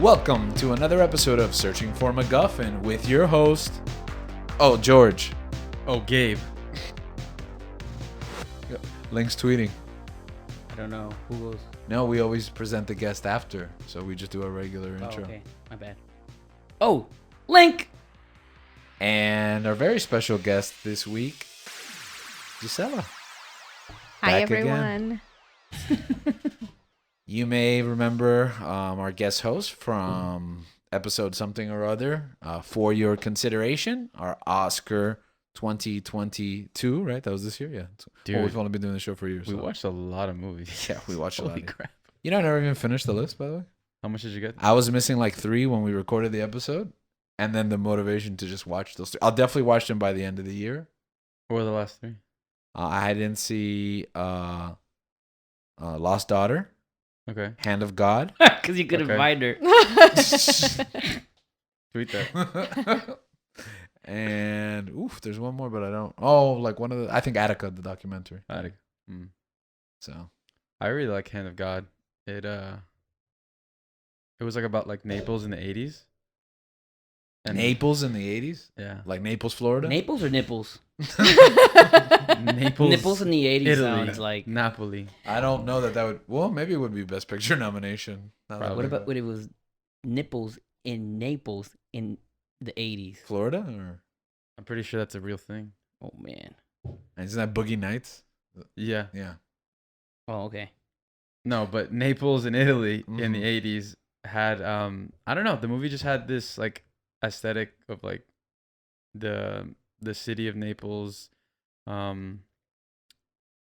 Welcome to another episode of Searching for MacGuffin with your host, George. Gabe. Link's tweeting. I don't know. Who goes? No, we always present the guest after, so we just do a regular intro. Okay, my bad. Oh, Link! And our very special guest this week, Gisela. Hi, Back everyone. You may remember our guest host from episode something or other, For Your Consideration, our Oscar 2022, right? That was this year? Yeah. Dude, well, we've only been doing the show for years. we so. watched a lot of movies. Yeah, we watched a lot. Holy crap. You know, I never even finished the list, by the way. How much did you get? I was missing like 3 when we recorded the episode, and then the motivation to just watch those 3. I'll definitely watch them by the end of the year. What were the last 3? I didn't see Lost Daughter, Okay. Hand of God. Because you couldn't Okay. find her. Tweet that. And there's one more, but I don't. Oh, like one of the. I think Attica, the documentary. So I really like Hand of God. It was like about like Naples in the 80s. And Naples in the 80s, Yeah. like Naples, Florida. Naples or nipples? Naples. Nipples in the 80s Italy. sounds like. Napoli. I don't know that would. Well, maybe it would be Best Picture nomination. Now that I Probably. What think about when it was nipples in Naples in the 80s? Florida, or I'm pretty sure that's a real thing. Oh, man. isn't that Boogie Nights? Yeah. Yeah. Oh, okay. No, but Naples in Italy in the Mhm. 80s had I don't know, the movie just had this like aesthetic of like the city of Naples, and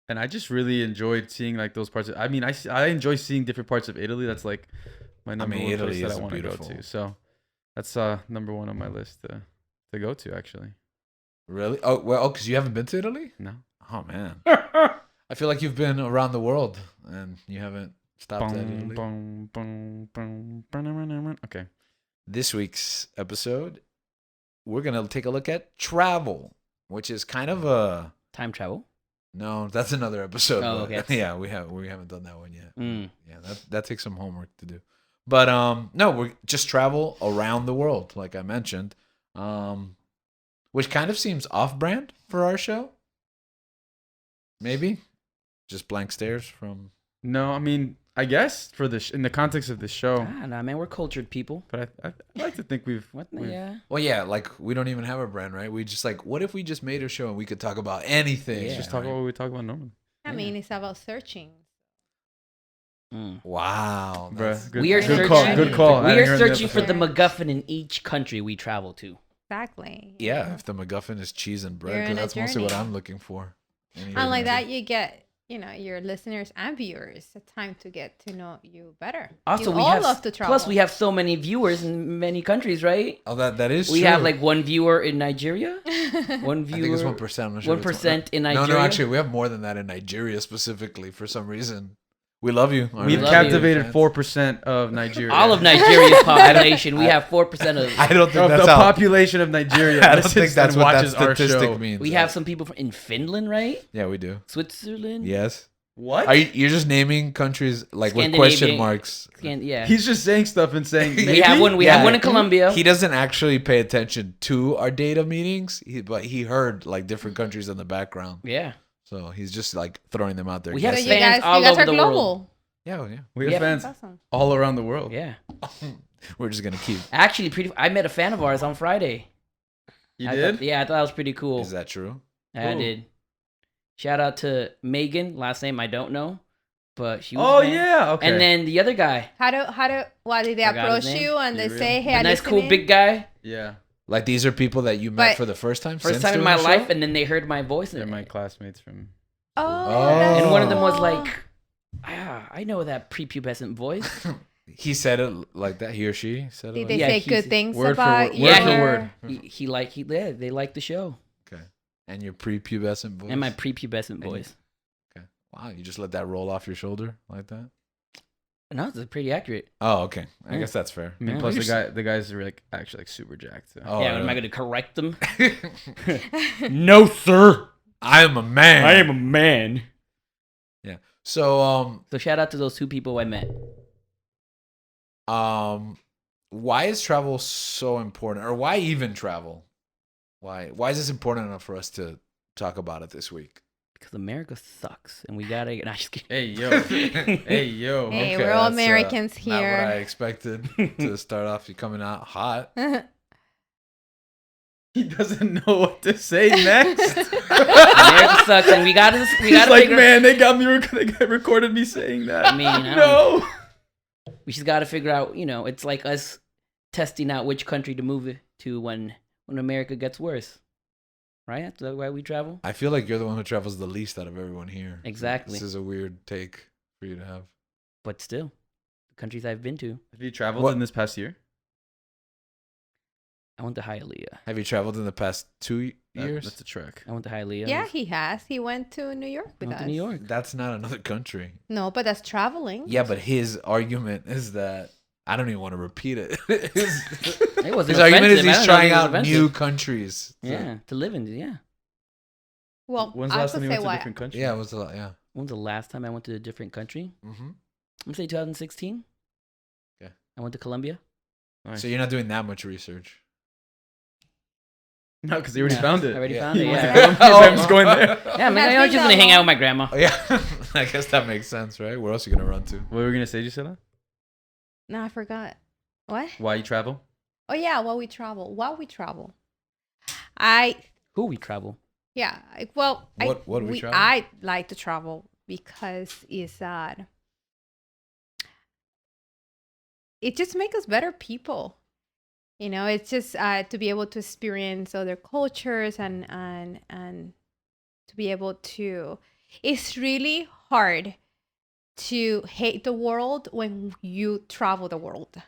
I just really enjoyed seeing like those parts I enjoy seeing different parts of Italy. That's like my number one Italy place that is I want to go beautiful. to. So that's number 1 on my list to go to actually. Really? Oh, well, because you haven't been to Italy? No. Oh, man. I feel like you've been around the world and you haven't stopped at Italy. Okay. This week's episode, we're going to take a look at travel, which is kind of a... Time travel? No, that's another episode. Oh, but okay. Yeah, we haven't done that one yet. Mm. Yeah, that takes some homework to do. But no, we just travel around the world, like I mentioned, which kind of seems off-brand for our show. Maybe just blank stares from. No, I mean, I guess for in the context of the show, Ah, nah, man, we're cultured people. but I like to think we've Yeah. Well, yeah, like we don't even have a brand, right? We just like, what if we just made a show and we could talk about anything? Yeah. just talk about what we talk about normally. I mean, it's about searching. Mm. Wow, Bruh, that's- good, We are good call. searching- Good call. I We didn't are hear the searching for the episode. MacGuffin in each country we travel to. Exactly. Yeah, if the MacGuffin is cheese and bread, You're 'cause on a that's mostly what journey. I'm looking for. And like that, you get, your listeners and viewers a time to get to know you better. Also, you we all have love to travel. plus we have so many viewers in many countries, right? Oh, that is We true. have like 1 viewer in Nigeria, 1 I viewer, think it's 1%. I'm not sure if it's 1% in No, Nigeria. no, actually, we have more than that in Nigeria specifically for some reason. We love you. our We've love Nigerian captivated fans. 4% of Nigeria. all of Nigeria's population. We have 4% of. I don't think of that's the how. population of Nigeria. I don't listens think that's and what that watches our statistic show. means. We have some people in Finland, right? Yeah, we do. Switzerland. Yes. What? Are you're just naming countries like with question Scandinavian- marks? Yeah. He's just saying stuff and saying maybe. we have one. We have one in Colombia. He doesn't actually pay attention to our data meetings, but he heard like different countries in the background. Yeah. So he's just like throwing them out there. We have So guessing. you fans guys, all you guys over are the global. world. Yeah, yeah. We have Yeah. fans That's awesome. all around the world. Yeah. We're just gonna keep. Actually, I met a fan of ours on Friday. You I did? thought that was pretty cool. Is that true? I Cool. did. Shout out to Megan. Last name I don't know, but she was. Oh a fan. yeah. Okay. And then the other guy, Why did they Forgot approach his name. you and Be they real. say, hey, the I nice, listen cool, in? big guy. yeah, Like these are people that you met But- for the first time. First since time in doing my the life, show? and then they heard my voice, they're and, my classmates from. and one of them was Oh. like, I know that prepubescent voice. He said it like that. He or she said it. Did Like they Yeah, say he's- good things word for about word- you? word for word. They liked the show Okay. And your prepubescent voice. and my prepubescent voice. Okay. Wow, you just let that roll off your shoulder like that. No, it's pretty accurate. Oh, okay. I Yeah. guess that's fair. I mean, Yeah. plus You're the guys are like actually like super jacked. So. Oh, yeah, am I really? going to correct them? No, sir. I am a man. I am a man. Yeah. So So shout out to those 2 people I met. why is travel so important, or why even travel? Why is this important enough for us to talk about it this week? Because America sucks, and we gotta. Nah, just kidding. Hey yo, hey yo. Hey, we're all that's, Americans Not what I here. expected to start off. You coming out hot. He doesn't know what to say next. America sucks, and we gotta. He's like, figure. man, they recorded me saying that. I mean, I no. We just gotta figure out. It's like us testing out which country to move to when America gets worse. Right? That's why we travel. I feel like you're the one who travels the least out of everyone here. Exactly. This is a weird take for you to have. But still, the countries I've been to. Have you traveled in this past year? I went to Hialeah. Have you traveled in the past 2 years? That's a trek. I went to Hialeah. Yeah, he has. He went to New York I with went us. to New York. That's not another country. No, but that's traveling. Yeah, but his argument is that I don't even want to repeat it. It wasn't His argument is offensive. I he's don't trying know if it was out offensive. new countries. Yeah, to live in. Yeah. Well, When's the I last could time you say went to a why. different country? Yeah, it was a lot. Yeah. When was the last time I went to a different country? Mm-hmm. I'm gonna say 2016. Okay. I went to Colombia. Nice. So you're not doing that much research. No, because you already Yeah, found it. I already Yeah. found it. You went to Yeah. Colombia, I'm just going there. Yeah, man. Has I was been just gonna that hang out long? with my grandma. Oh, yeah. I guess that makes sense, right? Where else are you gonna run to? What were we gonna say, Gisela? No, I forgot. What? Why you travel? Oh yeah, while we travel. Who we travel? Yeah. What do we travel? I like to travel because it just makes us better people. It's just to be able to experience other cultures and to be able to. It's really hard to hate the world when you travel the world.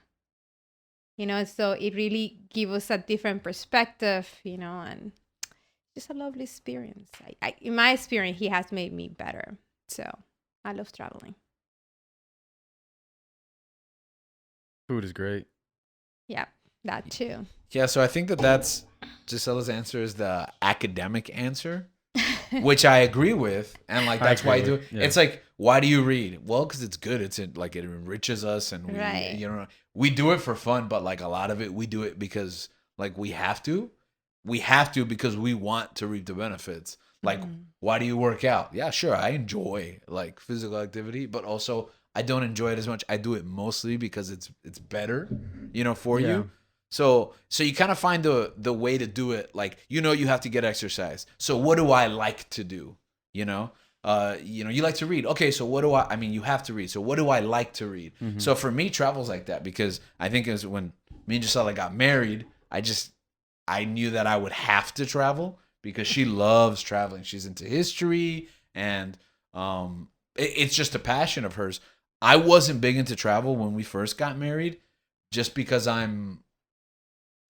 So it really gives us a different perspective, and just a lovely experience. In my experience, he has made me better. So I love traveling. Food is great. Yeah, that too. Yeah, so I think that's Gisella's answer is the academic answer, which I agree with, and like I that's why I agree do with, it. yeah. It's like, why do you read? Well, because it's good. It enriches us, and Right. we do it for fun, but like a lot of it, we do it because like we have to. We have to because we want to reap the benefits. Like, why do you work out? Yeah, sure, I enjoy like physical activity, but also I don't enjoy it as much. I do it mostly because it's better, for Yeah. you. So you kind of find the way to do it. Like, you have to get exercise. So what do I like to do? You like to read. Okay, so what do I mean, you have to read. So what do I like to read? Mm-hmm. So for me, travel's like that because I think it was when me and Gisela got married, I knew that I would have to travel because she loves traveling. She's into history and it's just a passion of hers. I wasn't big into travel when we first got married just because I'm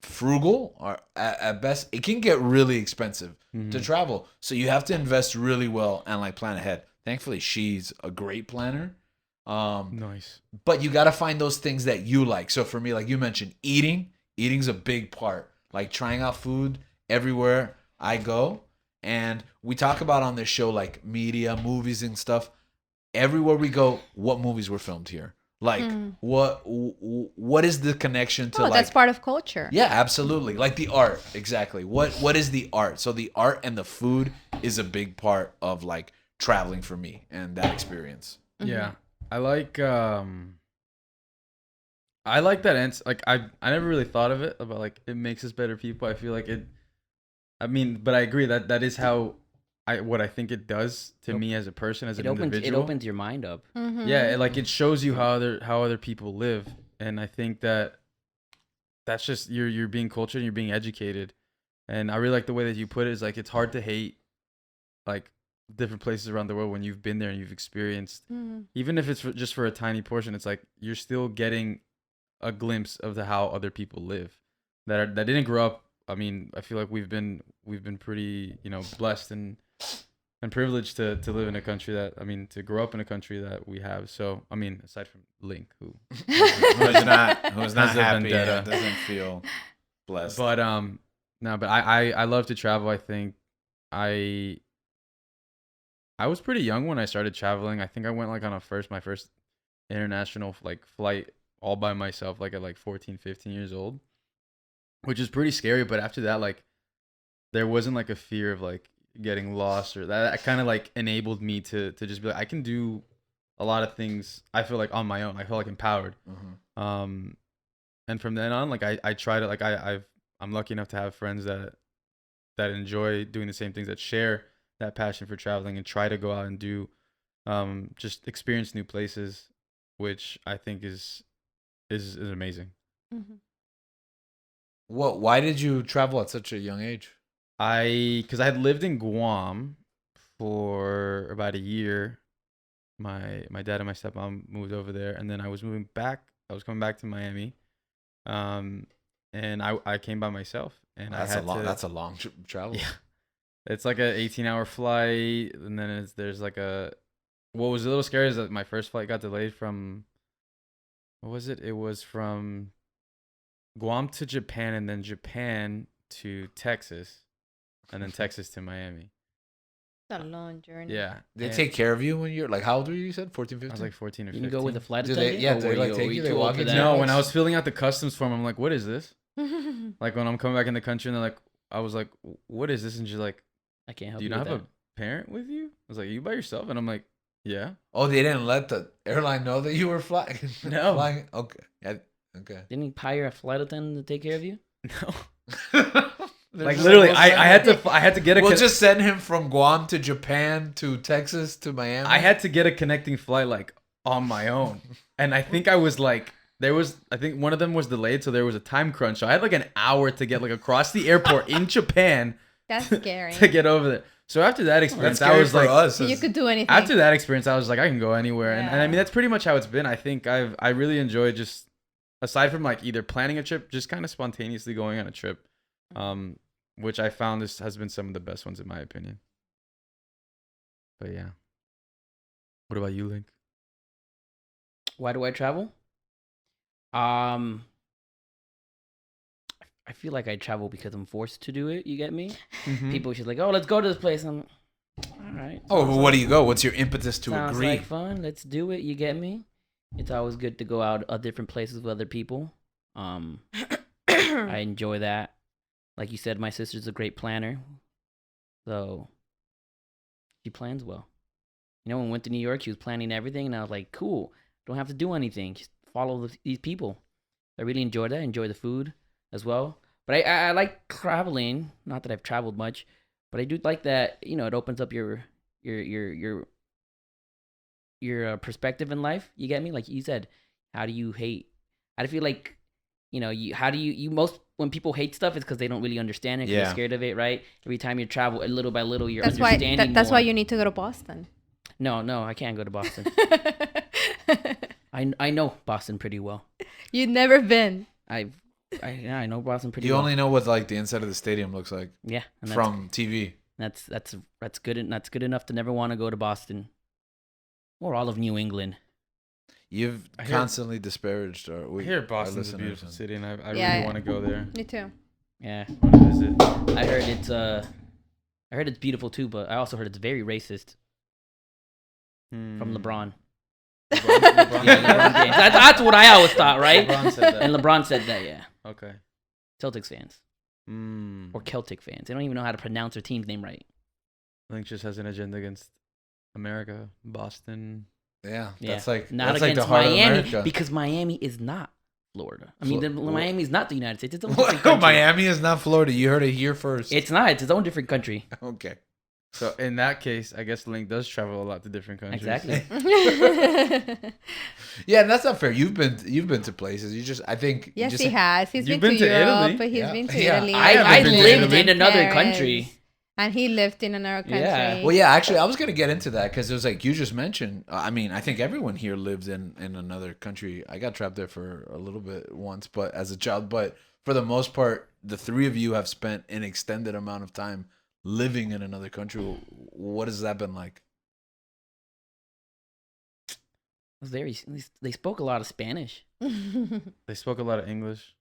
frugal, or at best it can get really expensive to travel, so you have to invest really well and like plan ahead. Thankfully she's a great planner, Nice. but you got to find those things that you like. So for me, like you mentioned, eating's a big part, like trying out food everywhere I go. And we talk about on this show like media, movies and stuff. Everywhere we go, what movies were filmed here? Like what is the connection to like that's part of culture. Yeah, absolutely. Like the art, exactly. What is the art? So the art and the food is a big part of like traveling for me and that experience. Yeah, I like that answer. Like I never really thought of it about like it makes us better people. I feel like it. I mean, but I agree that is how what I think it does to me as a person, as an individual. It opens your mind up. Yeah, it shows you how other people live, and I think that's just you're being cultured and you're being educated, and I really like the way that you put it. Is like it's hard to hate like different places around the world when you've been there and you've experienced, even if it's just for a tiny portion. It's like you're still getting a glimpse of how other people live that didn't grow up. I mean, I feel like we've been pretty blessed and privileged to live in a country to grow up in a country that we have. So, I mean, aside from Link, who's not Has happy a and vendetta. doesn't feel blessed. but no, but I love to travel. I think I was pretty young when I started traveling. I think I went like on my first international like flight all by myself, like at like 14, 15 years old, which is pretty scary. But after that, like there wasn't like a fear of like getting lost or that kind of like enabled me to just be like, I can do a lot of things. I feel like on my own. I feel like empowered. And from then on, like I try to like I'm lucky enough to have friends that enjoy doing the same things, that share that passion for traveling and try to go out and do just experience new places, which I think is amazing. Mhm. Why did you travel at such a young age? Because I had lived in Guam for about a year. My dad and my stepmom moved over there, and then I was moving back. I was coming back to Miami, and I came by myself, and That's I had that's a long travel. Yeah, it's like a 18-hour flight, and then there's like a. What was a little scary is that my first flight got delayed from. What was it? It was from Guam to Japan, and then Japan to Texas, and then Texas to Miami. It's a long journey. Yeah. They and take care of you when you're like, how old were you? You said 14, 15? I was like 14 or You 15. can go with a flight Do they- attendant. yeah, or do were they, like, you- take were you? you They too old walk for you that? through? No, when I was filling out the customs form, I'm like, what is this? Mhm. Like when I'm coming back in the country, and they're like, I was like, what is this? And she's like, I can't help do you. you not with have a parent with you? I was like, are you by yourself? And I'm like, yeah. Oh, they didn't let the airline know that you were flying. No. Flying? Okay. Yeah. Okay. that. Didn't he hire a flight attendant to take care of you? No. They're Like just literally, we'll I send had to get a. We'll just send him from Guam to Japan to Texas to Miami. I had to get a connecting flight like on my own, and I think I was like, I think one of them was delayed, so there was a time crunch. So I had like an hour to get like across the airport in Japan That's scary. to get over there. So after that That's experience, scary I was for like, us. So you could do anything. after that experience, I was like, I can go anywhere, and I Yeah. mean that's pretty much how it's been. I think I really enjoy just aside from like either planning a trip, just kind of spontaneously going on a trip, which I found this has been some of the best ones in my opinion. But yeah, what about you, Link? Why do I travel? I feel like I travel because I'm forced to do it. You get me? People should like, oh, let's go to this place. I'm, all right. Oh, well, what do you go? What's your impetus to Sounds agree? like fun. Let's do it. You get me? It's always good to go out different places with other people. I enjoy that. Like you said, my sister's a great planner, so she plans well. You know, when we went to New York, she was planning everything, and I was like, cool. Don't have to do anything. Just follow these people. I really enjoyed that. Enjoy the food as well. But I like traveling. Not that I've traveled much, but I do like that. You know, it opens up your perspective in life. You get me? Like you said, how do you hate? I feel like, you know, most when people hate stuff, it's because they don't really understand it. 'Cause Yeah. they're scared of it, right? Every time you travel, little by little, you're That's why. understanding. That's more. why you need to go to Boston. No, I can't go to Boston. I know Boston pretty well. You've never been. I know Boston pretty You well. only know what like the inside of the stadium looks like Yeah, and from TV. that's good. That's good enough to never want to go to Boston or all of New England. You've I hear- constantly disparaged our. I hear Boston's a listeners beautiful and- city, and I Yeah. really want to go there. Me too. Yeah, I want to visit. I heard it's beautiful too, but I also heard it's very racist from LeBron. LeBron Yeah, LeBron James. That's what I always thought, right? LeBron said that. And LeBron said that, yeah. Okay. Celtics fans or Celtic fans. They don't even know how to pronounce their team's name right. Link just has an agenda against America, Boston. Yeah, Yeah. that's like Not that's like against the heart of Miami America. because Miami is not Florida. I mean, Flo- Miami is not the United States. It's its own different Well, country. Miami is not Florida. You heard it here first. It's not. It's its own different country. Okay. So in that case, I guess Link does travel a lot to different countries. Exactly. Yeah, that's not fair. You've been to places. You just I think Yes, you just, he has. He's You've been to been to Europe, Italy? but he's Yeah. been to Yeah. Italy. I haven't I been to lived Italy. in another Paris, country. and he lived in another country. Yeah. Well, yeah, actually, I was gonna get into that because it was like you just mentioned. I mean, I think everyone here lived in another country. I got trapped there for a little bit once, but as a child. But for the most part, the three of you have spent an extended amount of time living in another country. What has that been like? It was very. They spoke a lot of Spanish. They spoke a lot of English.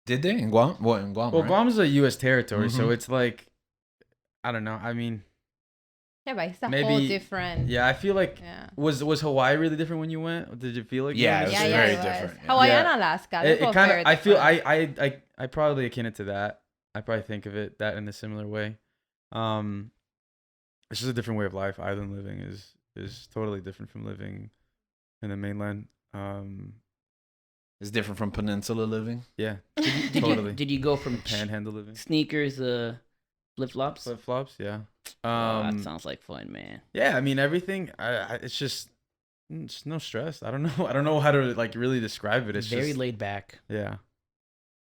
Did they in Guam? What in Guam? Well, right? Guam's a U.S. territory, so Mhm. it's like, I don't know. I mean, Yeah, but it's a whole maybe different. yeah. I feel like Yeah. was Hawaii really different when you went? Did you feel like you Yeah, were it was in a very state? different, yeah. Hawaii and Yeah. Alaska. They're It both kind of. very I feel. different. I probably akin it to that. I probably think of it that in a similar way. It's just a different way of life. Island living is totally different from living in the mainland. It's different from peninsula living. Yeah, Did totally. you go from Panhandle living. sneakers, flip flops? Flip flops, yeah. That sounds like fun, man. Yeah, I mean everything. It's just no stress. I don't know. I don't know how to like really describe it. It's Very just laid back. yeah,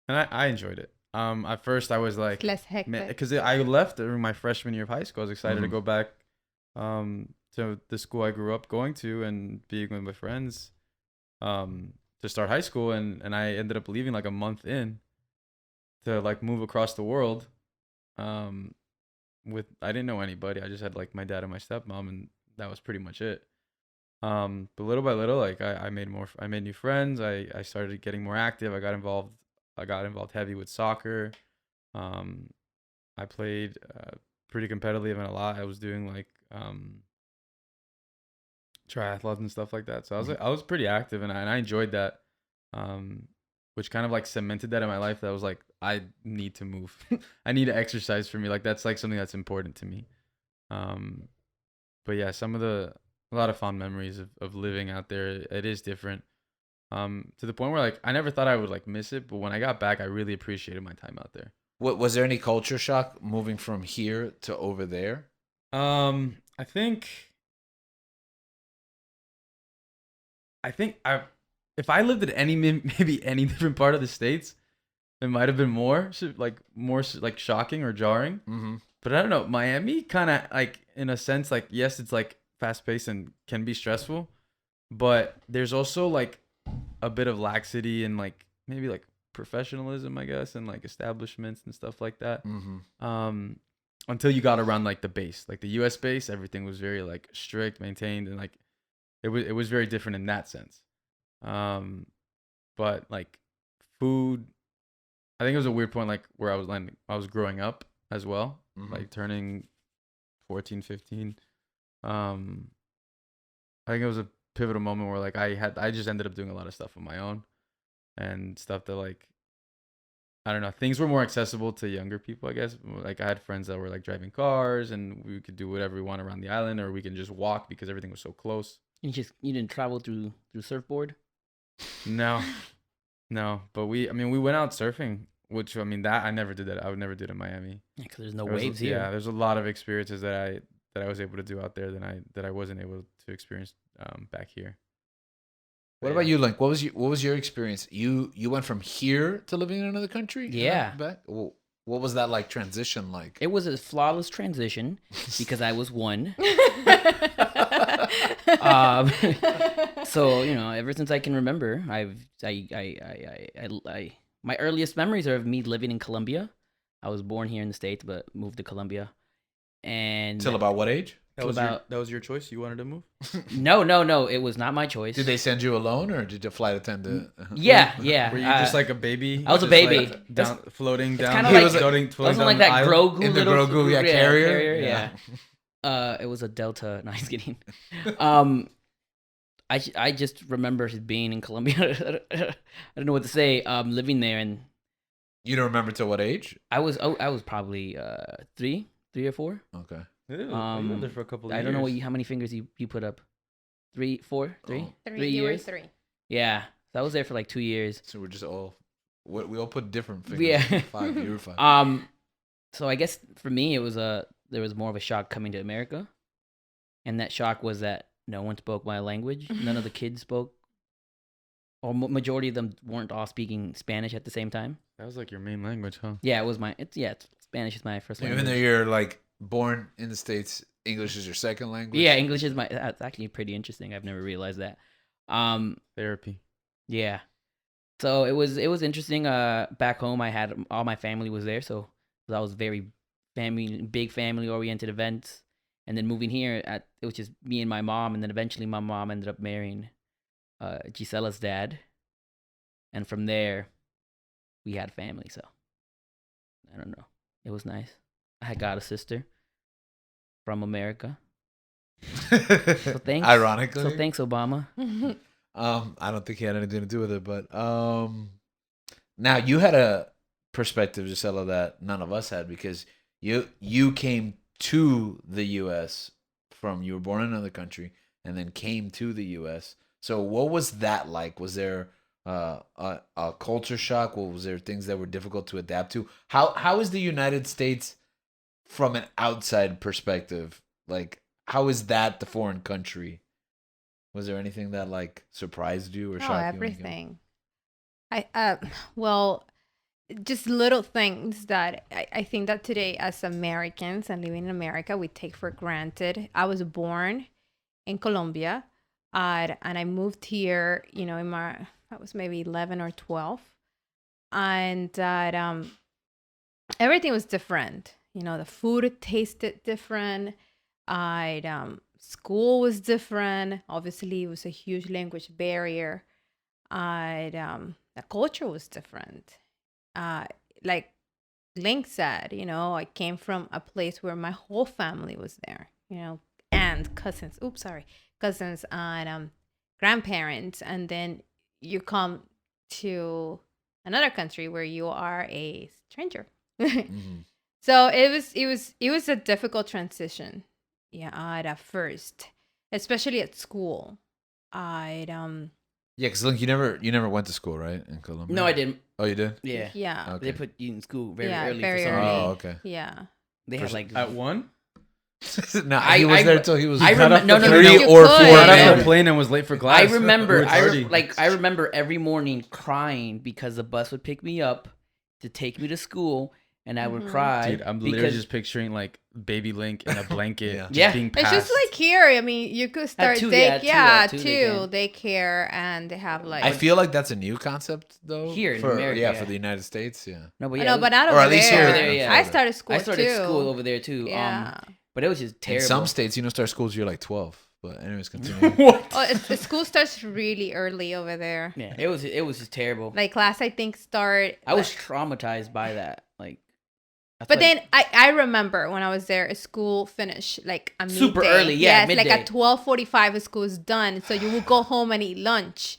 and I enjoyed it. At first I was like, It's less hectic. because I left during my freshman year of high school. I was excited to Mhm. go back, to the school I grew up going to and being with my friends, to start high school, and I ended up leaving like a month in to like move across the world. With I didn't know anybody. I just had like my dad and my stepmom, and that was pretty much it. But little by little, like I made new friends. I started getting more active. I got involved heavy with soccer. Um, I played pretty competitively and a lot. I was doing like triathlons and stuff like that. So I was pretty active, and I enjoyed that. Which kind of like cemented that in my life. That was like I need to move. I need to exercise for me. Like that's like something that's important to me. But yeah, a lot of fond memories of living out there. It is different. To the point where like I never thought I would like miss it, but when I got back, I really appreciated my time out there. What was there any culture shock moving from here to over there? I think I if I lived in maybe any different part of the states, it might have been more like shocking or jarring. Mm-hmm. But I don't know. Miami kind of like in a sense like yes, it's like fast paced and can be stressful, but there's also like a bit of laxity and like maybe like professionalism, I guess, and like establishments and stuff like that. Mm-hmm. Until you got around like the base, like the U.S. base, everything was very like strict, maintained, and like it was very different in that sense. But like food, I think it was a weird point like where I was growing up as well, Mhm. like turning 14, 15. I think it was a pivotal moment where like I just ended up doing a lot of stuff on my own and stuff that like I don't know, things were more accessible to younger people, I guess. Like I had friends that were like driving cars and we could do whatever we want around the island, or we can just walk because everything was so close. You didn't travel through surfboard. No. No, but we went out surfing, which I mean that I never did that. I would never do it in Miami. Yeah, because there's no There was- waves Yeah, here. there's a lot of experiences that I was able to do out there that I wasn't able to experience back here. What about you, Link? What was your experience? You went from here to living in another country? Yeah. Back. Well, what was that like transition like? It was a flawless transition because I was one. So ever since I can remember, my earliest memories are of me living in Colombia. I was born here in the States, but moved to Colombia. And Till about what age? That was your choice. You wanted to move? no, it was not my choice. Did they send you alone, or did the flight attendant? Yeah. Were you just like a baby? I was a Just, baby. like, floating down. kinda He like- was floating I wasn't down like the that island? Grogu In the little Grogu, yeah, carrier? Yeah. It was a Delta. No, I was kidding. I just remember being in Colombia. I don't know what to say. Living there, and You don't remember till what age? I was probably 3 or 4. Okay. Ew, you were there for a couple of years. I don't know how many fingers you put up. 3, 4, 3, Oh. 3 You were years. 3. Yeah, so I was there for like 2 years. So we're just all we all put different fingers. Yeah. 5. You were 5. So I guess for me it was there was more of a shock coming to America, and that shock was that no one spoke my language. None of the kids spoke, or majority of them weren't all speaking Spanish at the same time. That was like your main language, huh? Yeah, Spanish is my first Even language. though you're like born in the States, English is your second language. Yeah, English is that's actually pretty interesting. I've never realized that. Therapy. Yeah. So it was interesting. Back home, I had all my family was there, so that was very big family oriented events. And then moving here, it was just me and my mom, and then eventually my mom ended up marrying Gisela's dad, and from there, we had family. So I don't know. It was nice. I got a sister from America, So thanks. Ironically. So thanks, Obama. I don't think he had anything to do with it, but now you had a perspective, Gisela, that none of us had because you came to the U.S. from you were born in another country and then came to the U.S. So what was that like? Was there a culture shock? Was there things that were difficult to adapt to? How is the United States from an outside perspective? Like, how is that the foreign country? Was there anything that like surprised you or Oh, shocked you? everything. Well, just little things that I think that today as Americans and living in America, we take for granted. I was born in Colombia, and I moved here, I was maybe 11 or 12. And that everything was different. The food tasted different. School was different. Obviously, it was a huge language barrier. The culture was different. Like Link said, I came from a place where my whole family was there, and cousins. Cousins and grandparents, and then you come to another country where you are a stranger. Mm-hmm. So it was a difficult transition. Yeah, at first, especially at school. Yeah, because Link, you never went to school, right, in Colombia? No, I didn't. Oh, you did? Yeah. Yeah. Okay. They put you in school very Yeah, early very for some early. reason. Oh, okay. Yeah. They had like At 1? No, he was there until he was I got remember off no, the no, no, plane. no. or You four. could. Got off man. the plane and was late for I class. remember, We were tardy. I remember every morning crying because the bus would pick me up to take me to school, and I would cry. Dude, I'm literally just picturing like baby Link in a blanket, Yeah. just Yeah. being It's passed. just like here. I mean, you could start two, day, yeah, two daycare, and they have like. I feel like that's a new concept, though. Here in for, America, yeah, yeah. for the United States, yeah. no, but I yeah, know, but not or over at least there. here, there, yeah. I started school I started too. school over there too. Yeah. But it was just In terrible. some states, you don't start school till you're like 12. But anyways, continue. What? Oh, the school starts really early over there. Yeah, it was just terrible. Like class, I think start. I was traumatized by that. Like, But then I remember when I was there, school finished like a Super midday. early, yeah, Yes, like midday. at 12:45, school is done. So you would go home and eat lunch,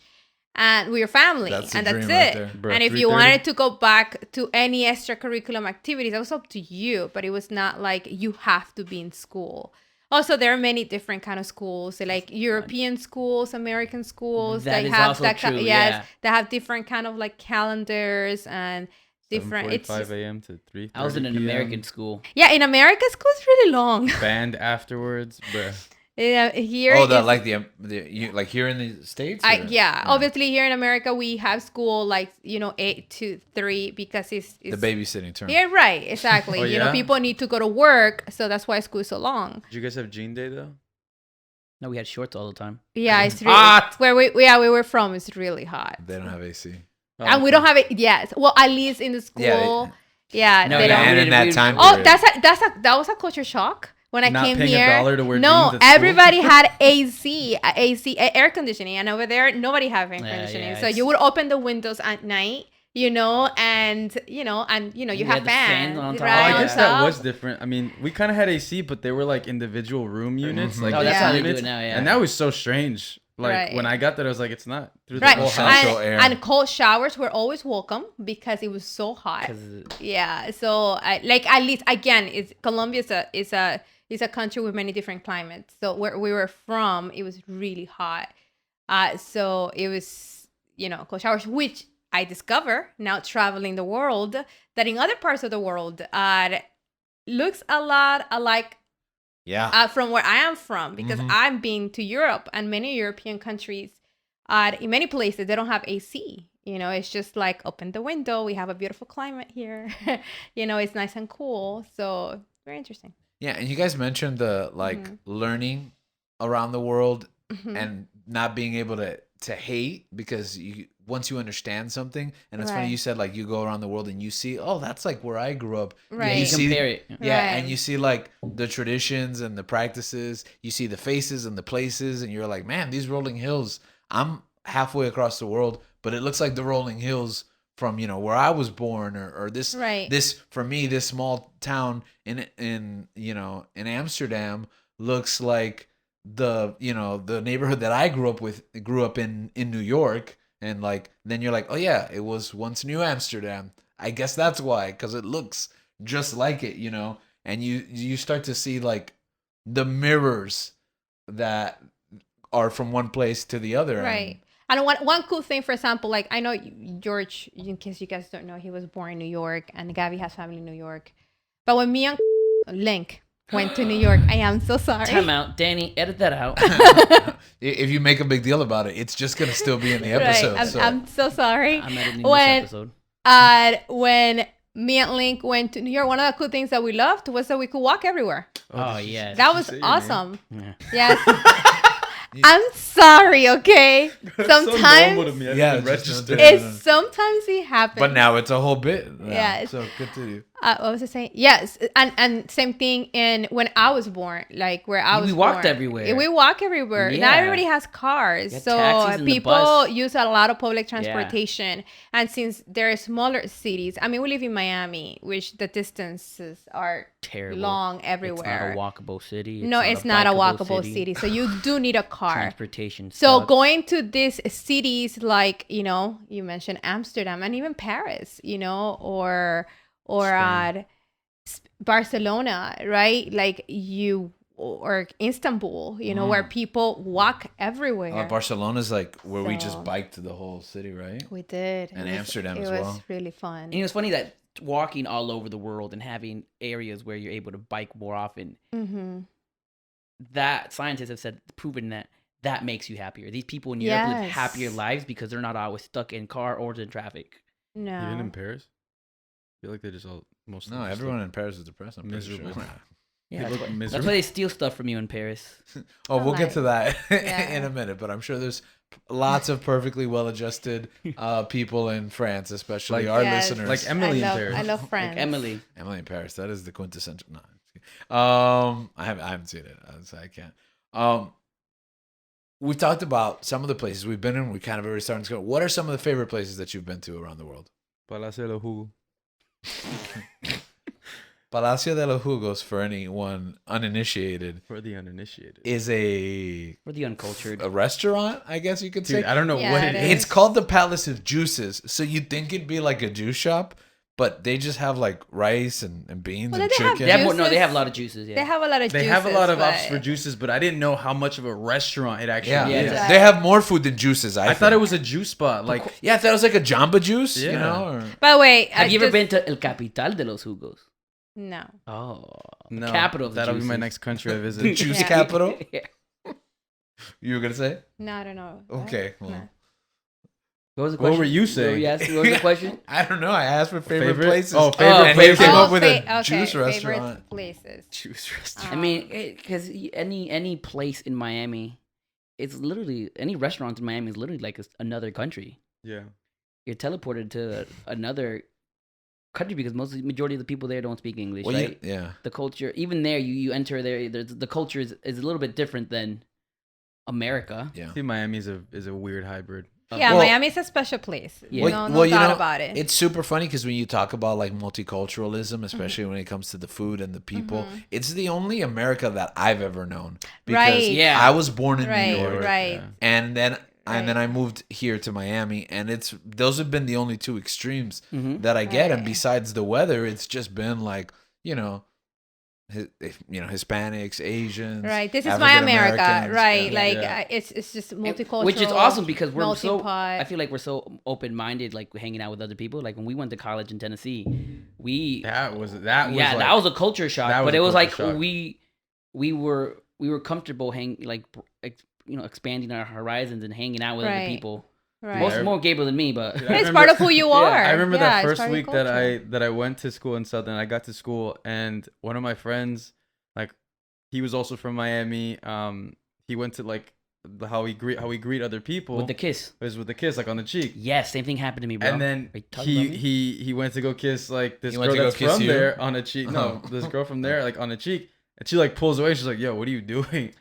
and with your family, That's the and that's dream right it. there. Bro, And if you 3:30? wanted to go back to any extracurriculum activities, that was up to you. But it was not like you have to be in school. Also, there are many different kind of schools, like European schools, American schools. That they is have also that true, yes, yeah. they have different kind of like calendars and different. It's 7:45 just, a.m. to 3:30 I was in an p.m. American school. yeah, in America, school is really long. Band afterwards, bruh. Yeah, here. Oh, that it's- like you like here in the States? Or? yeah, obviously here in America we have school like 8 to 3 because it's The babysitting term. Yeah, right, exactly. Oh, You know, yeah? people need to go to work, so that's why school is so long. Did you guys have Jean Day though? No, we had shorts all the time. Yeah, it's really Hot! where we were from. It's really hot, They don't have AC. Oh, and we okay. don't have it. Yes, well, at least in the school. Yeah, No, they yeah, don't. And we in didn't- that we- time Oh, period. that was a culture shock when I Not came paying here. $1 to wear No, jeans at school? everybody had AC, air conditioning, and over there nobody had air Yeah, conditioning. yeah, So you it's- would open the windows at night, and you had have the fans, fans on top. Oh, right? I guess on that top. was different. I mean, we kind of had AC, but they were like individual room units. Mhm. Like Oh, that's how they do units. it now, yeah. And that was so strange. Like Right. when I got there, I was like, it's not through the Right, whole Central house. air. and cold showers were always welcome because it was so hot. 'Cause Yeah, so like at least again, it's Colombia is a country with many different climates. So where we were from, it was really hot. So it was cold showers, which I discover now traveling the world that in other parts of the world, looks a lot alike Yeah. from where I am from because Mhm. I'm been to Europe and many European countries. In many places they don't have AC. It's just like open the window. We have a beautiful climate here. It's nice and cool. So very interesting. Yeah, and you guys mentioned the Mhm. learning around the world Mhm. and not being able to hate because once you understand something, and it's funny Right. you said like you go around the world and you see, oh, that's like where I grew up. Right. You you see, compare it. yeah, Right. and you see like the traditions and the practices. You see the faces and the places, and you're like, man, these rolling hills. I'm halfway across the world, but it looks like the rolling hills from where I was born, or this Right. this for me, this small town in Amsterdam looks like the the neighborhood that I grew up in New York, and like then you're like, oh yeah, it was once New Amsterdam. I guess that's why, because it looks just like it, and you start to see like the mirrors that are from one place to the other. Right. And one cool thing, for example, like I know George, in case you guys don't know, he was born in New York, and Gabby has family in New York. But when me and Link went to New York, I am so sorry. Time out, Danny. Edit that out. If you make a big deal about it, it's just gonna still be in the Right. episode. I'm so sorry. I'm editing When- this episode. When me and Link went to New York, one of the cool things that we loved was that we could walk everywhere. Oh, did you- yes. That did you was say your awesome. Yeah. Yes. I'm sorry, okay? name? So normal to Sometimes me. I didn't Yeah, even just register. don't- it's sometimes it happens. But now it's a whole bit. Yeah. So good to you. What was I saying? Yes, and same thing in when I was born, like where I was. We walked born. everywhere. We walk everywhere. Not Yeah. everybody has cars, You got so taxis and the people bus. use a lot of public transportation. And since there are smaller cities, I mean, we live in Miami, which the distances are Terrible. long It's everywhere. not a walkable city. No, it's not a bikeable walkable city, so you do need a car. Transportation. So sucks. going to these cities like, you mentioned Amsterdam and even Paris, or Spain. Barcelona, right? Like or Istanbul, where people walk everywhere. Barcelona's like where we just So- biked the whole city, right? We did. And It was- Amsterdam it as was well. really fun. And it's funny that walking all over the world and having areas where you're able to bike more often, Mm-hmm. that scientists have said, proven that makes you happier. These people in Europe live Yes. happier lives because they're not always stuck in car or in traffic. No. Even in Paris, I feel like they just all most. of No, them just everyone look- in Paris is depressed. I'm pretty Miserable. sure. Yeah, They that's look why, that's miserable. why they steal stuff from you in Paris. Oh, we'll get Like- to that Yeah. in a minute, but I'm sure there's lots of perfectly well-adjusted people in France, especially Like- our Yes. listeners. Like Emily in Paris. I love Friends. Like Emily. Emily in Paris. That is the quintessential. No, I haven't seen it, so I can't. We've talked about some of the places we've been in. We kind of already started to go. What are some of the favorite places that you've been to around the world? Palacio de los Jugos. Palacio de los Jugos, for anyone uninitiated, For the uninitiated. is a For the uncultured. restaurant, I guess you could Dude, say. I don't know Yeah, what it it is. is. It's called the Palace of Juices. So you'd think it'd be like a juice shop, but they just have like rice and beans Well, and they have chicken. They have, no, they Juices. have a lot of juices. Yeah. They have a lot of They juices. have a lot of but- options for juices, but I didn't know how much of a restaurant it actually Yeah, Yeah, is. it's- they have more food than juices. I I thought it think. was a juice spot. Like, Yeah, I thought it was like a Jamba Juice. You Yeah. know, or... By the way, Have you ever been to El Capital de los Jugos? No. Oh, no, capital of the that'll be my juices. next country I the visit. juice Yeah. capital. Yeah. You were gonna say? No, I don't know. Okay, well. No. What was the What question? were you What saying? were you asking? What was the question? I don't know. I asked for favorite, Favorite? places. Oh, favorite and he places. came Oh, up with a okay, juice favorite restaurant. places. Juice restaurant. I mean, because any place in Miami, it's literally any restaurant in Miami is literally like another country. Yeah. You're teleported to another country because majority of the people there don't speak English, Well, right? yeah. The culture, even there, you enter there. The culture is a little bit different than America. Yeah. I think Miami is a weird hybrid. Yeah, Well- Miami's a special place. Yeah. No doubt about it. It's super funny because when you talk about like multiculturalism, especially when it comes to the food and the people, it's the only America that I've ever known. Because Right. Yeah. I was born in Right, New York, right. Yeah. and then Right. I moved here to Miami, and those have been the only two extremes Mhm. that I get. And Right. besides the weather, it's just been like Hispanics, Asians. Right. This is my America. African-Americans. Right. Yeah. Like Yeah. it's just multicultural. Which is awesome because we're so. multi-pot. I feel like we're so open minded, like hanging out with other people. Like when we went to college in Tennessee, That was that like, was a culture shock. that was But a it was like culture shock. we were comfortable expanding our horizons and hanging out with other Right. people. right. Most more Gabriel than me, but Yeah. It's part of who you Yeah, are. I remember Yeah, that it's first part of your week that culture. I went to school in Southern. I got to school and one of my friends, like, he was also from Miami. He went to like how we greet other people with the kiss. is with the kiss like on the cheek. Yes, same thing happened to me, bro. And then Are you talking about me? he went to go kiss like this He went girl to go that's kiss from you? there on a cheek. No, this girl from there like on a cheek, and she like pulls away. She's like, "Yo, what are you doing?"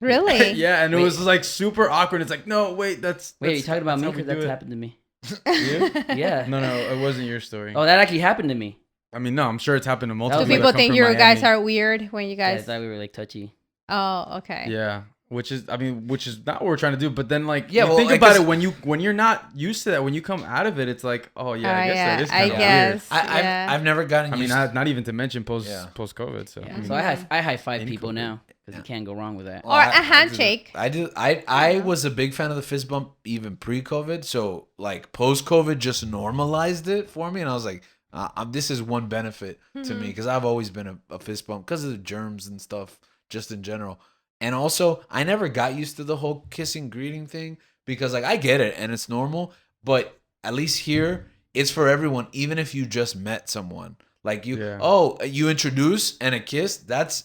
Really? Yeah, and it Wait. was like super awkward. It's like, no, wait, that's Wait, are you talking about me? how we Because do that's it. happened to me. You? Yeah. No, it wasn't your story. Oh, that actually happened to me. I mean, no, I'm sure it's happened to multiple Do Do was people. people that come think from you guys Miami. are weird when you I guys? thought we were like touchy. Oh, okay. Yeah, which is not what we're trying to do. But then like, Yeah, you well, think I about guess- it when you're not used to that, when you come out of it, it's like, oh yeah, I guess that is I kind of weird. guess. I've never gotten I mean, used. not even to mention post Yeah. COVID. So Yeah. I mean, So I high five in people COVID. now because Yeah. you can't go wrong with that. Well, Or I a do that. handshake. I was a big fan of the fist bump even pre-COVID. So like post-COVID just normalized it for me, and I was like, this is one benefit to me because I've always been a fist bump because of the germs and stuff just in general. And also, I never got used to the whole kissing greeting thing because like I get it and it's normal, but at least here it's for everyone, even if you just met someone. Like you introduce and a kiss, that's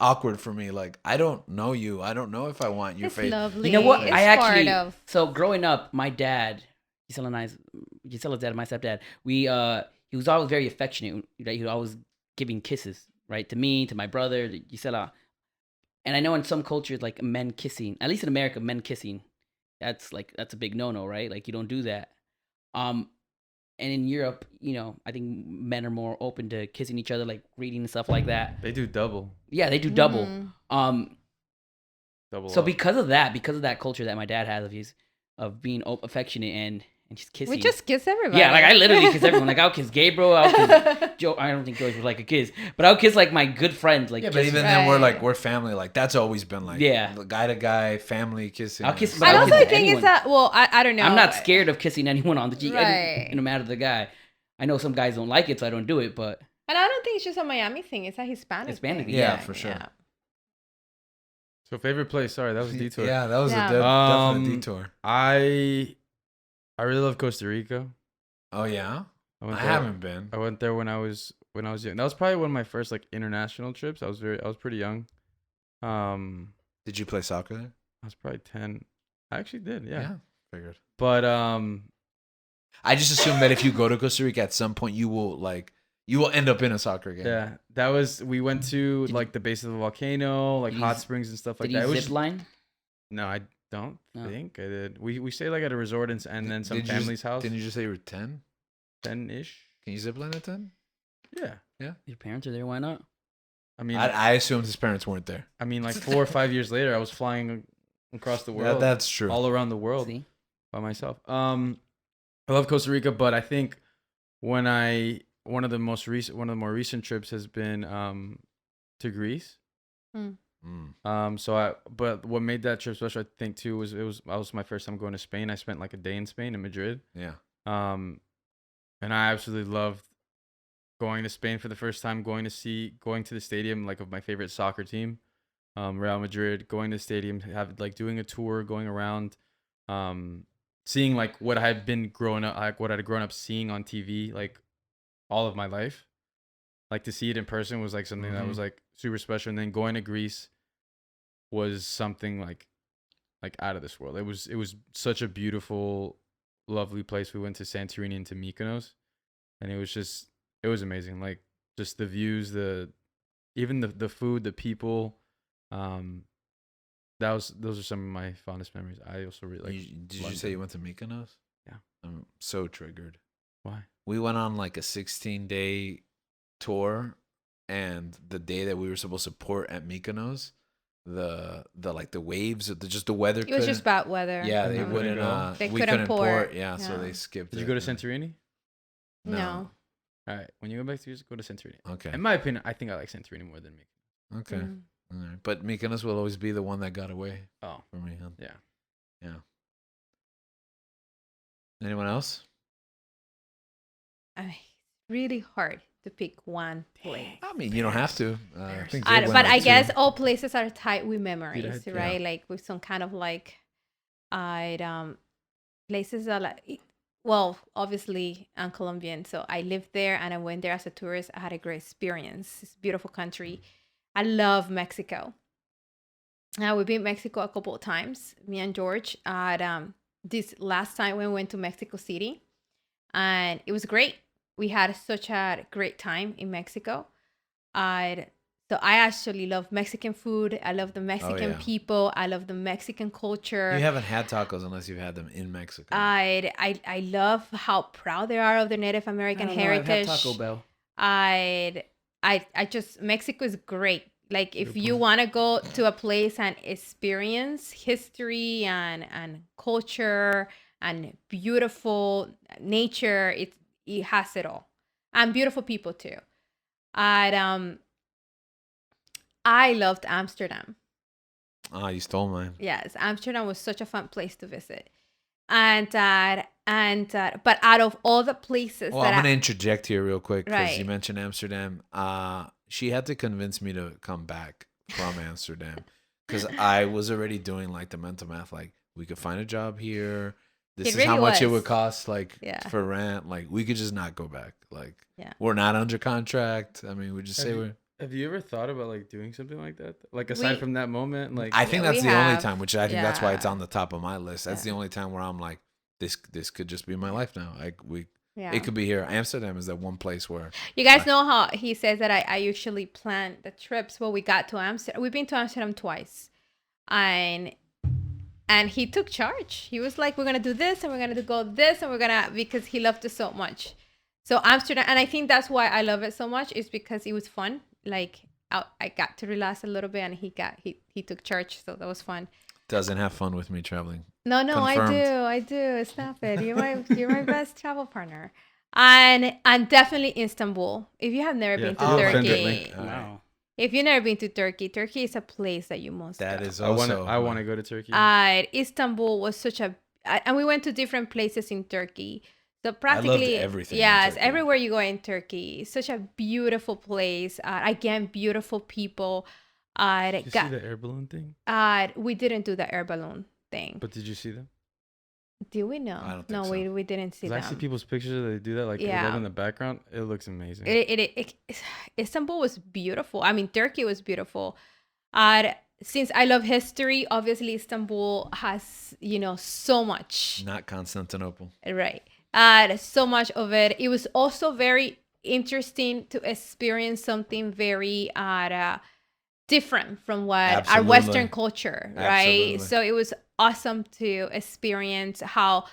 awkward for me. Like I don't know you. I don't know if I want your It's face. lovely. You know what? It's I actually part of. so growing up, my dad, Gisela's dad, and my stepdad, he was always very affectionate. Right? He was always giving kisses, right, to me, to my brother, to Gisela. And I know in some cultures, like men kissing, at least in America, men kissing, that's a big no-no, right? Like you don't do that. And in Europe, I think men are more open to kissing each other, like greeting and stuff like that. they do double. Yeah, they do double. Double. So up. because of that culture that my dad has of being affectionate and just kissing. We just kiss everybody. Yeah, like I literally kiss everyone. Like I'll kiss Gabriel, I'll kiss Joe. I don't think Joey was like a kiss, but I'll kiss like my good friends. Like Yeah, but just- even then we're family. Like that's always been like guy to guy family kissing. I'll kiss- and but I I'll stuff. also kiss think anyone. it's that. Well, I don't know. I'm not scared of kissing anyone on the cheek, Right. no matter the guy. I know some guys don't like it, so I don't do it. But And I don't think it's just a Miami thing. It's a Hispanic. Hispanic thing. thing, Yeah, for sure. So favorite place. Sorry, that was a detour. Yeah, that was Yeah. a definite Um, detour. I really love Costa Rica. Oh yeah, I there. haven't been. I went there when I was young. That was probably one of my first like international trips. I was pretty young. Did you play soccer there? I was probably 10. I actually did, yeah. Figured. But I just assume that if you go to Costa Rica at some point, you will end up in a soccer game. yeah, we went to like the base of the volcano, like Did hot you- springs and stuff like did that. It you was zip line? No, I don't No. think I did. We stayed like at a resort and then some Did you family's house. Didn't you just say you were 10? 10-ish. Can you zip line at 10? Yeah. Your parents are there. Why not? I mean, I assumed his parents weren't there. like 4 or 5 years later, I was flying across the world, That's true. all around the world See, by myself. I love Costa Rica, but I think one of the more recent trips has been to Greece. But what made that trip special, I think too, was my first time going to Spain. I spent like a day in Spain, in Madrid. Yeah. And I absolutely loved going to Spain for the first time, going to the stadium like of my favorite soccer team, Real Madrid, going to the stadium, doing a tour, going around, seeing like what I'd grown up seeing on TV like all of my life. Like to see it in person was like something that was like super special. And then going to Greece was something like out of this world. It was such a beautiful, lovely place. We went to Santorini and to Mykonos, and it was amazing. Like just the views, even the food, the people. Those are some of my fondest memories. I also really like. Did you say you went to Mykonos? Yeah. I'm so triggered. Why? We went on like a 16-day tour, and the day that we were supposed to port at Mykonos, the waves, just the weather. It was just bad weather. Yeah, they Mhm. wouldn't. They we couldn't couldn't port. Yeah, so Yeah. they skipped. Did you it. go to Santorini? No. All right. When you go back to yours, go to Santorini. Okay. In my opinion, I think I like Santorini more than Mykonos. Okay. Mm. All right. But Mykonos will always be the one that got away Oh, for me. Huh? yeah. Yeah. Anyone else? I mean, it's really hard to pick one place. I mean, you don't have to. I think Gabe went But like I two. guess all places are tied with memories, Yeah. right? Like with some kind of like, places that like, well, obviously I'm Colombian, so I lived there and I went there as a tourist. I had a great experience. It's a beautiful country. I love Mexico. We've been to Mexico a couple of times, me and George. This last time we went to Mexico City, and it was great. We had such a great time in Mexico. So I actually love Mexican food. I love the Mexican yeah. people. I love the Mexican culture. You haven't had tacos unless you've had them in Mexico. I love how proud they are of their Native American I've heritage. had Taco Bell. I just Mexico is great. Like if Good you point. want to go to a place and experience history and culture and beautiful nature, it has it all, and beautiful people too. And I loved Amsterdam. Oh, you stole mine. Yes, Amsterdam was such a fun place to visit. And but out of all the places Well, that I'm gonna interject here real quick because you Right. mentioned Amsterdam. She had to convince me to come back from Amsterdam because I was already doing like the mental math. Like we could find a job here. This It is how really much it was. would cost, like Yeah. for rent. Like we could just not go back. Like Yeah. we're not under contract. I mean, we just say we're. Have you ever thought about like doing something like that? Like aside We- from that moment, like I think Yeah, that's we the only have. time, which I think that's why it's Yeah. on the top of my list. That's Yeah. the only time where I'm like, this could just be my life now. Like Yeah. it could be here. Amsterdam is that one place where You guys know how he says that I usually plan the trips. Well, we got to Amsterdam. We've been to Amsterdam twice. And he took charge. He was like, we're going to do this and we're going to go this and because he loved it so much. So Amsterdam, and I think that's why I love it so much, is because it was fun. Like I got to relax a little bit and he took charge. So that was fun. doesn't have fun with me traveling. No, Confirmed. I do. Stop it. You're my best travel partner. And definitely Istanbul. If you have never Yeah, been to I'll send it Turkey, link. All right. Wow. if you've never been to Turkey, Turkey is a place that you must That go. is I want also. to. I want to go to Turkey. Istanbul was and we went to different places in Turkey. So loved practically, everything in yes, Turkey. everywhere you go in Turkey, such a beautiful place. Again, beautiful people. Did you see the air balloon thing? We didn't do the air balloon thing. But did you see them? Did we know? I don't think No, so. we didn't see 'Cause I them. see people's pictures. They do that like Yeah. above in the background. It looks amazing. Istanbul was beautiful. I mean, Turkey was beautiful. Since I love history, obviously Istanbul has, so much. Not Constantinople. Right. So much of it. It was also very interesting to experience something very different from what our Absolutely. Western culture, right? Absolutely. So it was awesome to experience how,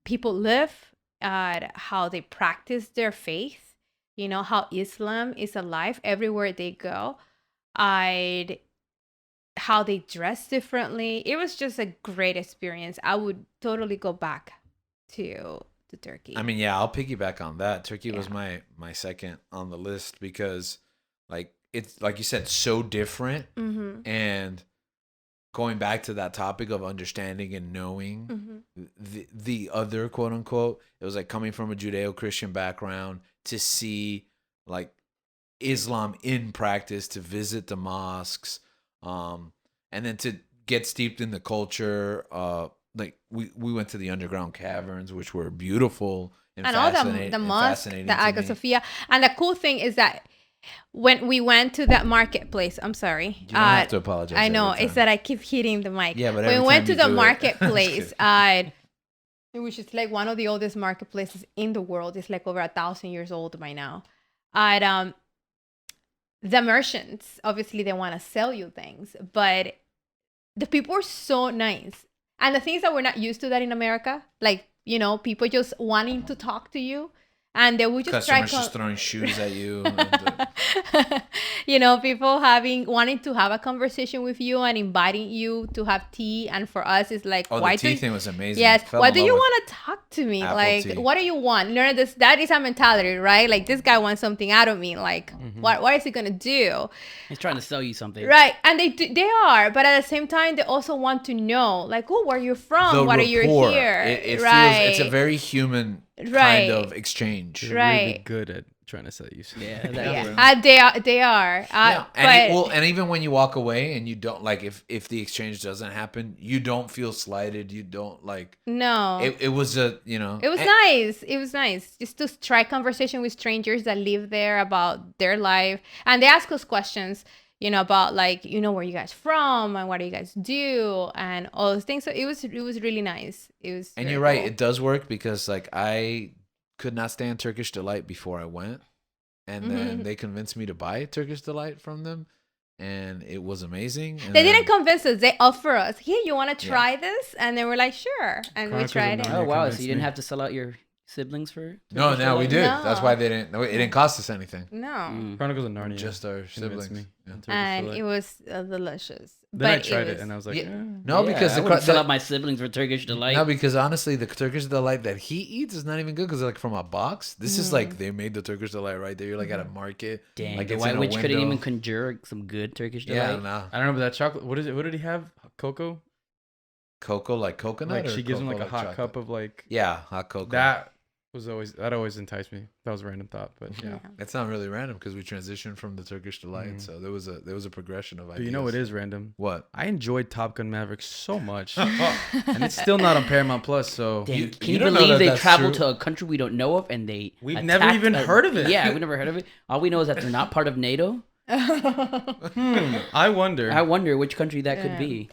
people live, how they practice their faith, how Islam is alive everywhere they go, how they dress differently. It was just a great experience. I would totally go back to Turkey. I mean, yeah, I'll piggyback on that. Turkey was Yeah. my second on the list because, like, it's like you said, so different. Mm-hmm. And going back to that topic of understanding and knowing Mm-hmm. the other, quote unquote, it was like coming from a Judeo-Christian background to see like Islam in practice, to visit the mosques, and then to get steeped in the culture. Like we went to the underground caverns, which were beautiful and And all the fascinating. mosque, fascinating the to Hagia me. Sophia. And the cool thing is that when we went to that marketplace, I'm sorry. You don't have to apologize. I know, every it's time. that I keep hitting the mic. Yeah, but when every we went time to you the do it- marketplace, I'm just which is like one of the oldest marketplaces in the world. It's like over 1,000 years old by now. And the merchants, obviously, they want to sell you things, but the people are so nice. And the things that we're not used to that in America, like, people just wanting to talk to you, and they would just Customers just throwing shoes at you. People wanting to have a conversation with you and inviting you to have tea. And for us, it's like, Oh, why the tea do thing was amazing. yes, Fell why in do love you with want to talk to me? apple Like, tea. what do you want? Learn this. That is a mentality, right? Like, this guy wants something out of me. Like, what is he gonna do? He's trying to sell you something. Right, and they are, but at the same time, they also want to know, like, oh, where you're from, the what are you rapport. here, It right? feels it's a very human Right. kind of exchange. They're really Right. good at trying to sell you something. Yeah, Yeah, they are. Yeah, But and even when you walk away and you don't like, if the exchange doesn't happen, you don't feel slighted. You don't like. no, It was a it was nice. It was nice just to try conversation with strangers that live there about their life, and they ask us questions, about like, where you guys from and what do you guys do and all those things. So it was really nice. It was. And very you're right, cool. it does work because like I could not stand Turkish Delight before I went, and then Mhm. they convinced me to buy Turkish Delight from them, and it was amazing. And They then- didn't convince us. They offer us, here, you want to Yeah. try this? And then we're like, sure. And we Chronicles tried of it. Narnia. Oh wow! So convinced you didn't me. have to sell out your siblings for? No, Turkish now we delight? did. No. That's why they didn't. No, it didn't cost us anything. No. Mm. Chronicles of Narnia. Just our convinced siblings. me. Yeah. Turkish And delight. it was delicious. Then I But tried it was- and I was like, Yeah. eh. No, Yeah, because I the, wouldn't sell the out my siblings for Turkish delight. no, because honestly, the Turkish delight that he eats is not even good because like from a box. This is like they made the Turkish delight right there. You're like at a market. Dang, like the it's White in a Witch couldn't window. even conjure some good Turkish Yeah, delight. no. I don't know, but that chocolate. What is it? What did he have? Cocoa? Cocoa, like coconut. Like or she gives him cocoa like a hot chocolate? cup of like Yeah, hot cocoa. that always enticed me. That was a random thought, but yeah. It's not really random because we transitioned from the Turkish delight, so there was a progression of ideas. But you know what is random? What? I enjoyed Top Gun Maverick so much, and it's still not on Paramount Plus. So Damn, You- can you you, don't know believe that they that's traveled true? to a country we don't know of and they We've never attacked even heard of it. Yeah, we never heard of it. All we know is that they're not part of NATO. I wonder. I wonder which country that could Yeah. be.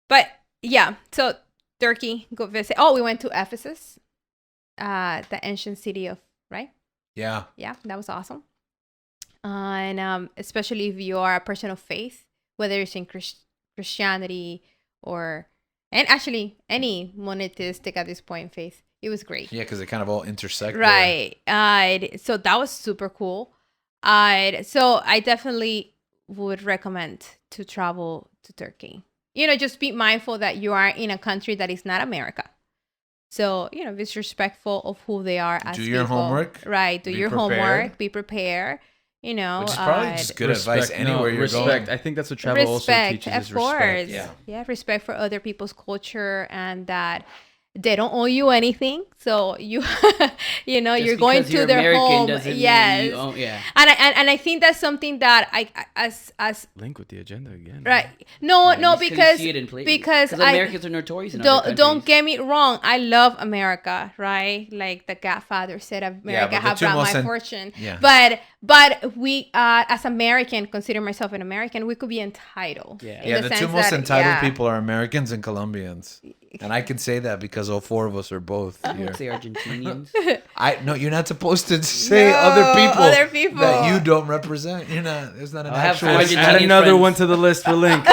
But yeah, so Turkey, go visit. Oh, we went to Ephesus, the ancient city of, right? Yeah. Yeah, that was awesome. And especially if you are a person of faith, whether it's in Christianity and actually any monotheistic at this point faith, it was great. Yeah, because they kind of all intersect. there. Right. So that was super cool. So I definitely would recommend to travel to Turkey. Just be mindful that you are in a country that is not America. So, be respectful of who they are as Do your people. homework. Right. Do Be your prepared. homework. Be prepared. Which is probably just good advice anywhere you're respect. going. I think that's what travel also teaches of is course. respect. Yeah. Respect for other people's culture and that they don't owe you anything. So you're going because to you're their American home. doesn't mean Yes. you own- yeah. And I think that's something that I as Link with the agenda again. right. No, Yeah, because you see it in places. because Americans are notorious in other don't countries. get me wrong. I love America, right? Like the Godfather said, America but the have two brought most my in- fortune. Yeah. But we, as American, consider myself an American. We could be entitled. Yeah. in Yeah, the two sense most that- entitled yeah. people are Americans and Colombians. And I can say that because all four of us are both I here. would say Argentinians. No, you're not supposed to say No, other people people. that you don't represent. You're not. There's not an I have actual. Argentinian Add another friends. one to the list for Link.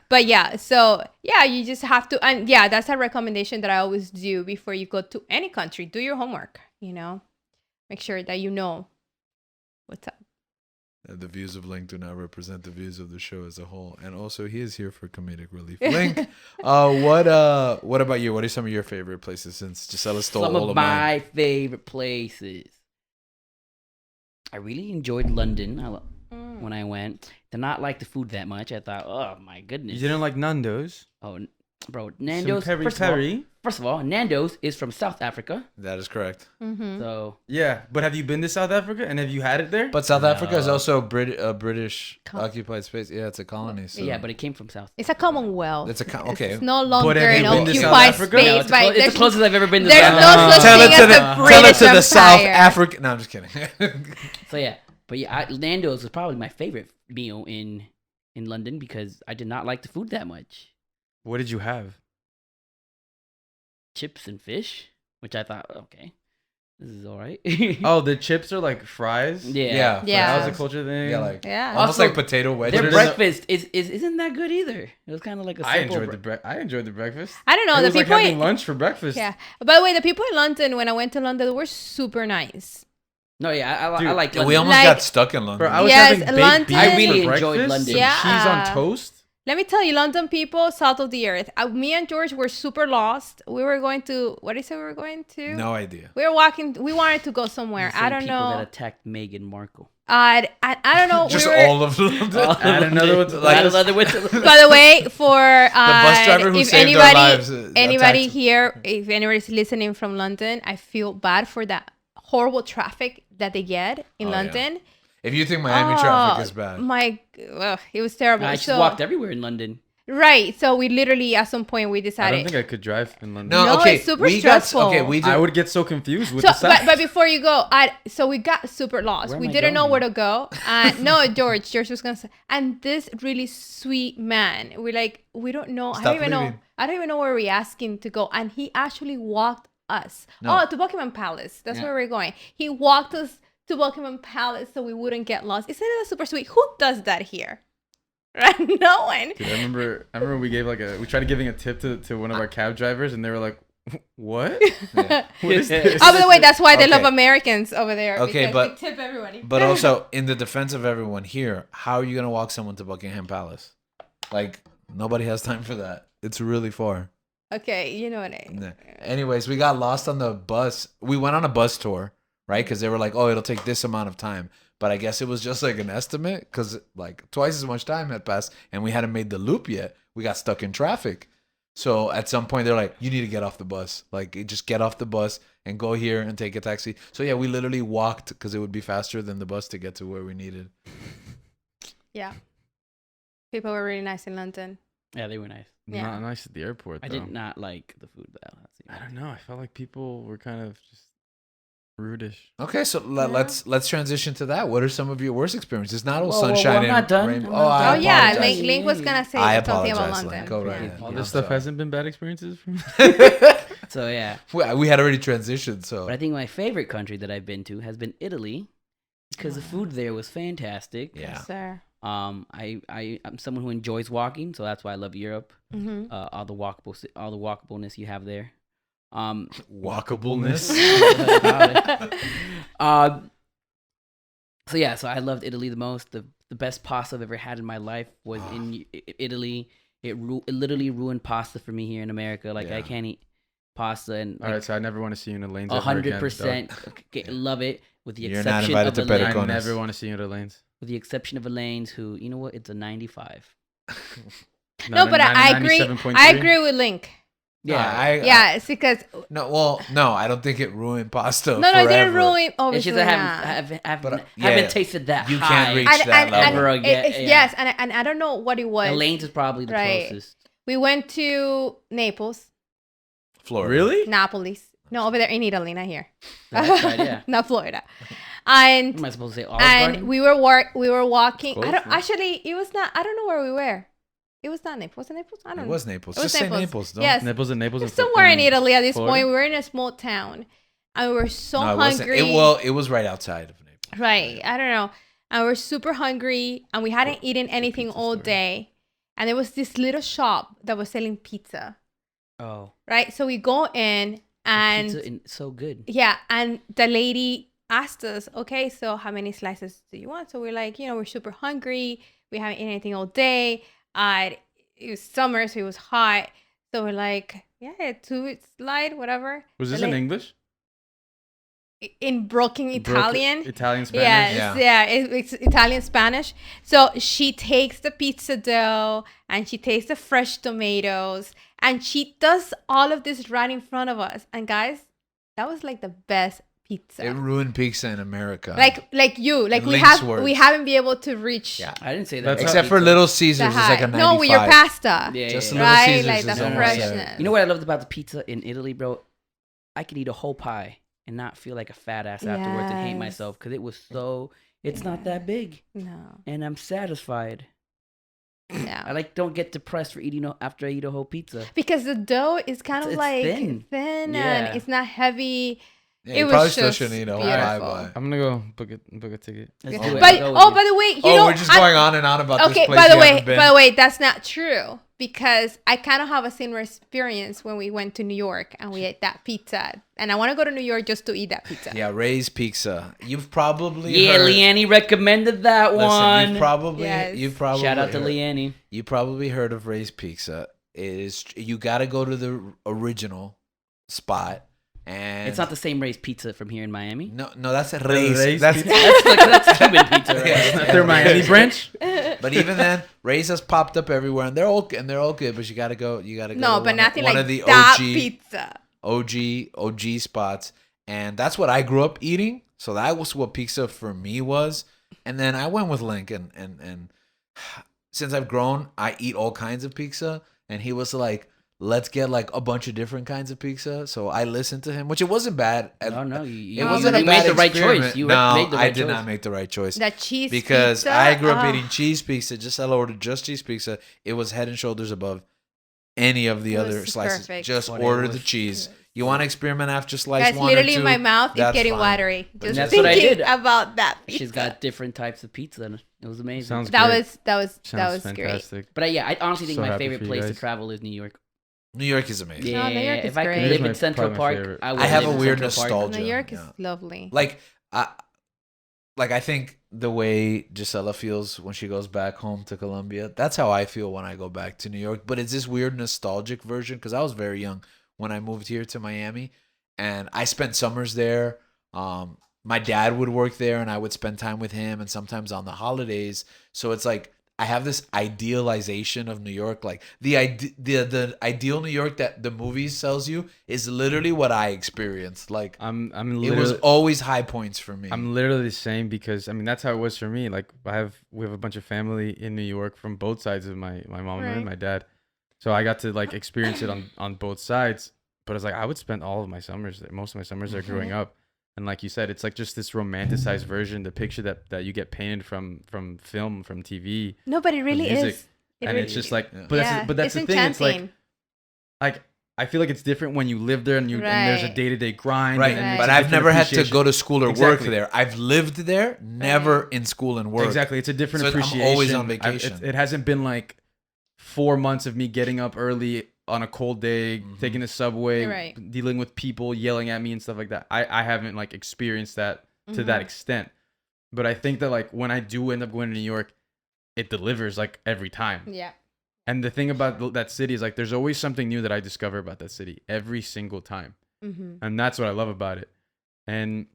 But yeah, so yeah, you just have to, and yeah, that's a recommendation that I always do before you go to any country. Do your homework, make sure that you know what's up. The views of Link do not represent the views of the show as a whole, and also he is here for comedic relief. Link, what about you? What are some of your favorite places? Since Gisela stole Some all of of mine. my favorite places. I really enjoyed London when I went. Did not like the food that much. I thought, oh my goodness. You didn't like Nando's? Oh, bro, Some Nando's. peri First peri? of all, Nando's is from South Africa. That is correct. Mm-hmm. So Yeah, but have you been to South Africa and have you had it there? But South Africa is No. also British Col- occupied space. Yeah, it's a colony. So yeah, but it came from South. It's a Commonwealth. It's okay. It's no longer have an you been to South occupied Africa? space. No, it's, But it's the closest I've ever been to there's South no Africa. such Tell thing it to as the the British the South Empire. African. No, I'm just kidding. So yeah, but yeah, Nando's was probably my favorite meal in London because I did not like the food that much. What did you have? Chips and fish, which I thought, okay, this is all right. Oh, the chips are like fries? yeah. Yeah. That was a culture thing? Yeah, like Yeah. almost Also, like potato wedges. Their Put it in breakfast isn't that good either. It was kind of like a I simple enjoyed the breakfast. I don't know. It The was like people having in, lunch for breakfast. yeah. By the way, the people in London, when I went to London, were super nice. No, yeah, I Dude, like Yeah, London. we almost Like- got stuck in London. Bro, I was Yes, having baked London- beans I really for enjoyed breakfast, London. some Yeah. cheese on toast. Let me tell you, London people, salt of the earth. Me and George were super lost. We were going to, what did you say we were going to? No idea. We were walking, we wanted to go somewhere. The I same don't people that know. attacked Meghan Markle. I don't know. Just we were, all of London. Add another one to the Add list. another one to the by the way, for bus driver who if saved our anybody, lives, anybody attacked- here, if anybody's listening from London, I feel bad for that horrible traffic that they get in Oh, yeah. London. If you think Miami traffic is Oh, bad, it was terrible. I just So- walked everywhere in London. Right. So we literally, at some point, we I decided. don't think I could drive in London. no, No, okay, it's super we stressful. got okay. We did. I would get so confused with So, the signs. but before you go, so we got super lost. Where We am I didn't know going? where to go. No, George was gonna say, and this really sweet man, we're like, we don't know. Stop I don't even know. leaving. I don't even know where we're asking to go, and he actually walked us. No. Oh, to Buckingham Palace. That's Yeah. where we're going. He walked us to Buckingham Palace so we wouldn't get lost. Isn't that super sweet? Who does that here? Right? No one. Dude, I remember we gave we tried giving a tip to one of our cab drivers and they were like, What? Yeah. What is this? Oh, by the way, that's why they love Okay. Americans over there. Okay, because but- they tip everybody. But also, in the defense of everyone here, how are you gonna walk someone to Buckingham Palace? Like, nobody has time for that. It's really far. okay, you know what I. Nah. Anyways, we got lost on the bus. We went on a bus tour, right? Because they were like, "Oh, it'll take this amount of time." But I guess it was just like an estimate, because like twice as much time had passed, and we hadn't made the loop yet. We got stuck in traffic. So at some point, they're like, "You need to get off the bus. Like, just get off the bus and go here and take a taxi." So yeah, we literally walked because it would be faster than the bus to get to where we needed. Yeah. People were really nice in London. Yeah, they were nice. Yeah. Not nice at the airport, though. I did not like the food though. I don't know. I felt like people were kind of just rudish. Okay, so Yeah. let's transition to that. What are some of your worst experiences? Not all Whoa, whoa, whoa, sunshine I'm and not done. rainbow. I'm not Oh, I done. Oh yeah, apologize. Link was gonna say I something about apologize, London. Link. Go right Yeah. ahead. All I'm this stuff sorry. hasn't been bad experiences for me. So yeah, we had already transitioned, so but I think my favorite country that I've been to has been Italy, because the food there was fantastic. yeah. Sir. I'm someone who enjoys walking, so that's why I love Europe. Mm-hmm. All the walkableness you have there. Walkableness. So yeah, so I loved Italy the most. The best pasta I've ever had in my life was in Italy. It literally ruined pasta for me here in America. Like Yeah. I can't eat pasta, and All right, so I never want to see you in Elaine's. 100% love it. With the You're not exception invited of to Elaine, Pedicones. I never want to see you at Elaine's. with the exception of Elaine's, who you know what, it's a 95. No, but I agree. 97.3? I agree with Link. Yeah, Yeah, it's because no, I don't think it ruined pasta. no, it didn't forever. ruin. it's Obviously, just I not. haven't yeah, tasted that you high. can't reach And, that and, level. Ever and again, it's, yeah. yes, and I don't know what it was. Elaine's is probably the Right. closest. We went to Naples, Florida. Really? Napolis. No, over there in Italy, not here. That's right, yeah. Not Florida. What And am I supposed to say? Olive Garden? we were walking. Close, I don't yeah. actually. It was not. I don't know where we were. It was not Naples. Was it Naples? I don't It know. was Naples. It was Just say Naples. Naples. Don't. Yes. Naples and It's somewhere in Italy at this Florida? point. We were in a small town, and we were so No, it wasn't. hungry. It was right outside of Naples. Right. I don't know. And we were super hungry, and we hadn't eaten anything pizza all story. day. And there was this little shop that was selling pizza. Oh, Right. So we go in, and pizza so good. yeah, and the lady asked us, okay, so how many slices do you want? So we're like, we're super hungry. We haven't eaten anything all day. It was summer, so it was hot. So we're like, yeah, 2 slide, whatever. Was this The in la- English? In broken Italian. Italian, Spanish. Yes, yeah, it's Italian Spanish. So she takes the pizza dough and she takes the fresh tomatoes and she does all of this right in front of us. And guys, that was like the best pizza. It ruined pizza in America. like In we Link's we words. haven't been able to reach Yeah. I didn't say that. That's about Except for pizza. Little Caesars, the it's like high. a 95. No, with your pasta. Yeah, Just yeah, Little yeah. Right, Caesars like is the almost freshness. there. You know what I loved about the pizza in Italy, bro? I could eat a whole pie and not feel like a fat ass afterwards and hate Yes. myself because it was so. It's not that big, No, and I'm satisfied. I no. don't get depressed for eating after I eat a whole pizza. Because the dough is kind of It's like thin. and Yeah. it's not heavy. Yeah, It you was probably still just shouldn't eat a whole beautiful. pie, but. I'm gonna go book a ticket. Let's Oh. do it. But I'll go with you. by the way, We're just going on and on about this Okay, place by the you way, haven't been. by the way, that's not true because I kind of have a similar experience when we went to New York and we ate that pizza, and I want to go to New York just to eat that pizza. Yeah, Ray's Pizza. You've probably Yeah, heard. Leanne recommended that Listen, one. Yes. you've probably Shout out to heard- Leanne. You probably heard of Ray's Pizza. You got to go to the original spot, and It's not the same Ray's pizza from here in Miami. no, that's Ray's. Ray's That's Pizza? That's Cuban pizza, right? Yeah. It's not their Miami branch. But even then, Ray's has popped up everywhere, and they're all good. But you gotta go. You gotta go. No, to but one nothing one like of the that OG, pizza. OG spots, and that's what I grew up eating. So that was what pizza for me was. And then I went with Link, and since I've grown, I eat all kinds of pizza. And he was like, "Let's get like a bunch of different kinds of pizza." So I listened to him, which it wasn't bad. No, It you wasn't a you bad made the right experiment. choice. You no, made the right I did choice. not make the right choice. That cheese Because pizza, I grew up ah. eating cheese pizza. Just I ordered just cheese pizza. It was head and shoulders above any of the It other was slices. perfect. Just What it order was. the cheese. You want to experiment after slice Guys, one or literally two? my mouth is that's getting fine. watery But just that's thinking what I did. about that pizza. She's got different types of pizza, and it was amazing. Sounds that great. was that Sounds was great. fantastic. But yeah, I honestly think So my happy favorite for you place to guys. travel is New York. New York is amazing. No, New York is if I great. could live It in is Central probably my Park, favorite. I would I have live a in weird Central Park. nostalgia. New York is Yeah. lovely. Like I think the way Gisela feels when she goes back home to Colombia, that's how I feel when I go back to New York. But it's this weird nostalgic version because I was very young when I moved here to Miami, and I spent summers there. My dad would work there, and I would spend time with him, and sometimes on the holidays. So it's like I have this idealization of New York, like the ideal New York that the movies sells you is literally what I experienced. Like I'm it was literally always high points for me. I'm literally the same because I mean that's how it was for me. Like we have a bunch of family in New York from both sides of my mom Right. and my dad, so I got to like experience it on both sides. But it's like I would spend all of my summers there. Most of my summers there growing up, and like you said, it's like just this romanticized version, the picture that you get painted from film, from TV, No, but it really music. is. It and really it's just is. like, Yeah. but that's the thing. It's like I feel like it's different when you live there and and there's a Right. day-to-day grind. Right, and Right. it's but a I've different never had to appreciation. go to school or Exactly. work there. I've lived there, never in school and work. Exactly, it's a different So I'm appreciation. always on It, vacation. it hasn't been like 4 months of me getting up early on a cold day, taking the subway, Right. dealing with people yelling at me and stuff like that. I haven't like experienced that to that extent. But I think that like when I do end up going to New York, it delivers like every time. Yeah. And the thing about that city is like there's always something new that I discover about that city every single time. Mm-hmm. And that's what I love about it. And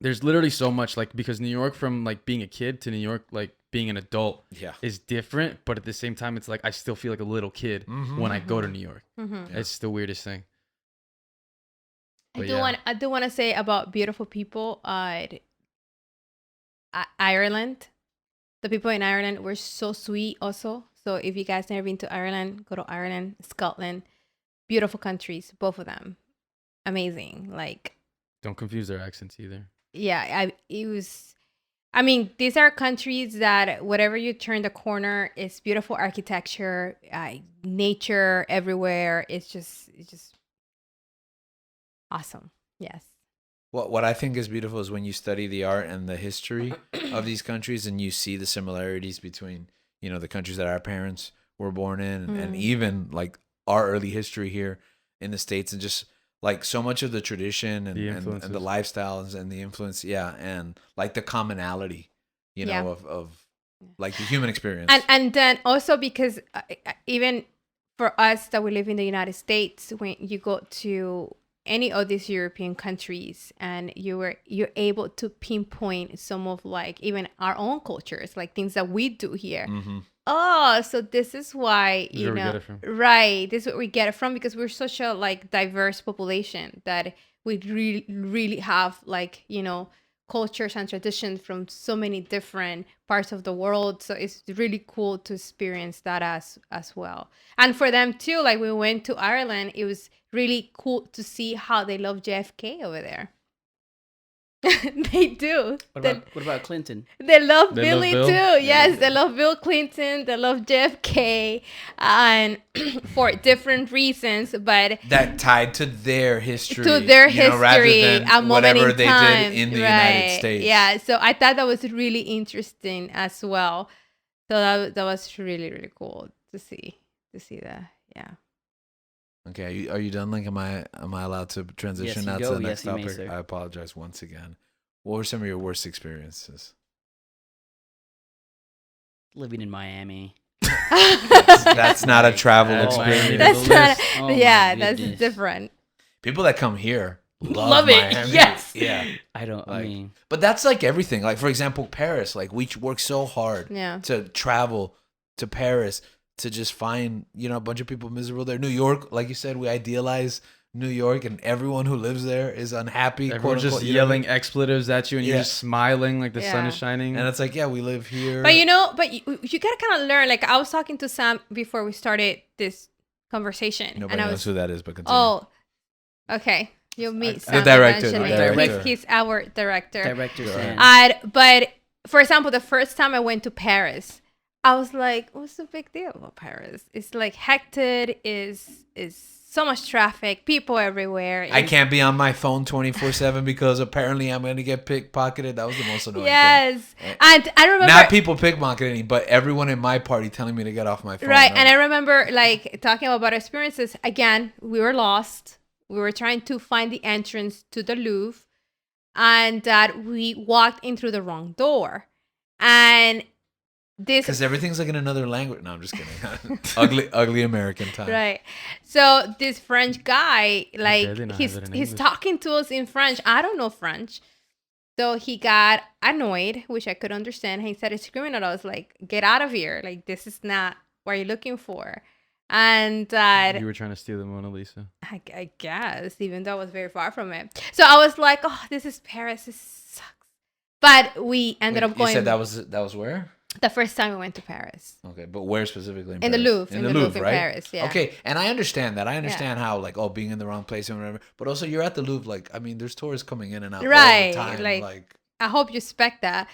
there's literally so much like because New York from like being a kid to New York like being an adult Yeah. is different, but at the same time it's like I still feel like a little kid when I go to New York. Mm-hmm. It's the weirdest thing. I But do yeah. want to say about beautiful people. Ireland, the people in Ireland were so sweet. Also, so if you guys never been to Ireland, go to Ireland, Scotland. Beautiful countries, both of them, amazing. Like Don't confuse their accents either. yeah, it was. I mean, these are countries that whatever you turn the corner, it's beautiful architecture, nature everywhere. It's just awesome. Yes. What I think is beautiful is when you study the art and the history of these countries, and you see the similarities between the countries that our parents were born in, and even like our early history here in the States, and just like so much of the tradition and The the influences. lifestyles and the influence, and like the commonality, Yeah. of like the human experience. And then also because even for us that we live in the United States, when you go to any of these European countries and you're able to pinpoint some of like even our own cultures, like things that we do here. Oh, so this is why This is where we get it from. right? This is where we get it from because we're such a like diverse population that we really have like cultures and traditions from so many different parts of the world. So it's really cool to experience that as well. And for them too, like we went to Ireland, it was really cool to see how they love JFK over there. They do. What about Clinton? They love They Billy love too. Bill? Yes, they love Bill Clinton. They love JFK, and for different reasons. But that tied to their history, to their rather history, than a moment whatever in they time, did in the right? United States. Yeah, so I thought that was really interesting as well. So that was really cool to see that. Yeah. Okay, are you done? Like, am I allowed to transition Yes, now you to go. the next Yes, you may, topic? sir. I apologize once again. What were some of your worst experiences? Living in Miami. That's not a travel Oh, experience. That's the not. list. Oh my Yeah, that's goodness. different. People that come here Love it. Miami. Yes. Yeah. I Like, mean, but that's like everything. Like, for example, Paris. Like, we work so hard Yeah. to travel to Paris to just find, a bunch of people miserable there. New York, like you said, we idealize New York, and everyone who lives there is unhappy. Everyone's quote, just unquote, yelling expletives at you, and you're Yeah. just smiling like the sun Yeah. is shining. And it's like, yeah, we live here. But you gotta kind of learn. Like I was talking to Sam before we started this conversation, Nobody and I knows was who that is, but continue. oh, okay, you'll meet The Sam director, eventually. the director. He's our director. director Go ahead. Sam. But for example, the first time I went to Paris, I was like, "What's the big deal about Paris? It's like hectic, is so much traffic, people everywhere. I can't be on my phone 24/7 because apparently I'm going to get pickpocketed. That was the most annoying Yes. thing. And I remember Not people pickpocketing, but everyone in my party telling me to get off my phone. right, and I remember like talking about experiences. Again, we were lost. We were trying to find the entrance to the Louvre, and that we walked in through the wrong door. And this because everything's like in another language. No, I'm just kidding. ugly American time. right. So this French guy, like barely know he's how to in he's English. talking to us in French. I don't know French. So he got annoyed, which I could understand. He started screaming at us like, "Get out of here. Like this is not what you're looking for." And that You were trying to steal the Mona Lisa. I guess, even though I was very far from it. So I was like, "Oh, this is Paris. This sucks." But we ended up going. You said that was where? the first time we went to Paris. Okay, but where specifically in In the Paris? Louvre. In the Louvre in Paris, yeah. Okay, and I understand that. I understand how, like, being in the wrong place and whatever. But also, you're at the Louvre, like, I mean, there's tourists coming in and out all Right, the time. like- I hope you expect that.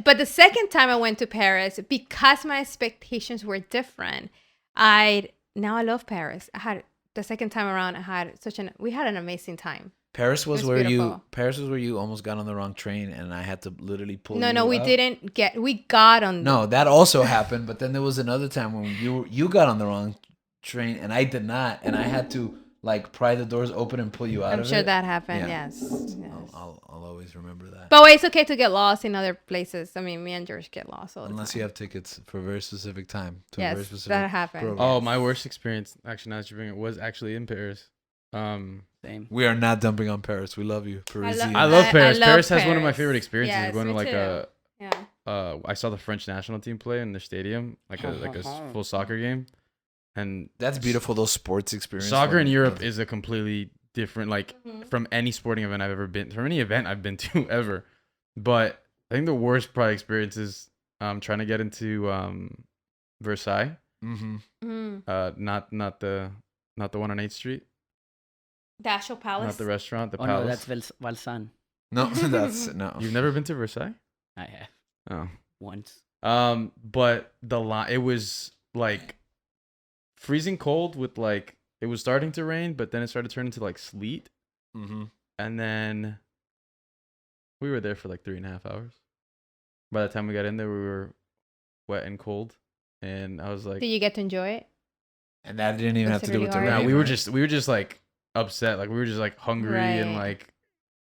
But the second time I went to Paris, because my expectations were different, now I love Paris. The second time around, we had an amazing time. Paris was It was where beautiful. Paris was where you almost got on the wrong train, and I had to literally pull you No, we out. didn't we got on. No, that also happened, but then there was another time when you got on the wrong train and I did not, and I had to like pry the doors open and pull you out I'm of sure it. that happened, Yeah. yes. I'll always remember that. But it's okay to get lost in other places. I mean, me and George get lost all the Unless time. you have tickets for a very specific time to a very Yes, specific that happened. program. Oh, my worst experience, actually, now that you bring it, was actually in Paris. Same. We are not dumping on Paris. We love you, Parisian. I love Paris. love Paris has one of my Paris. favorite experiences. Yes, going to me like too. a Yeah. I saw the French national team play in their stadium, like a full soccer game, and That's beautiful. Those sports experiences. soccer in Europe is a completely different, like Mhm. from any sporting event I've ever been, from any event I've been to ever. But I think the worst probably experience is trying to get into Versailles. Mm-hmm. Mm. Not the one on 8th Street, The actual palace. not the restaurant, the Oh no, palace. that's Valsan. No, that's no. You've never been to Versailles? I have Oh. once. But the line, it was like freezing cold with like it was starting to rain, but then it started turning to like sleet, Mm-hmm. and then we were there for like 3.5 hours. By the time we got in there, we were wet and cold, and I was like, Did you get to enjoy it? And that didn't even Was have to it do really with the hard? rain. "Nah, we were right? just like upset, like we were just like hungry and Right. like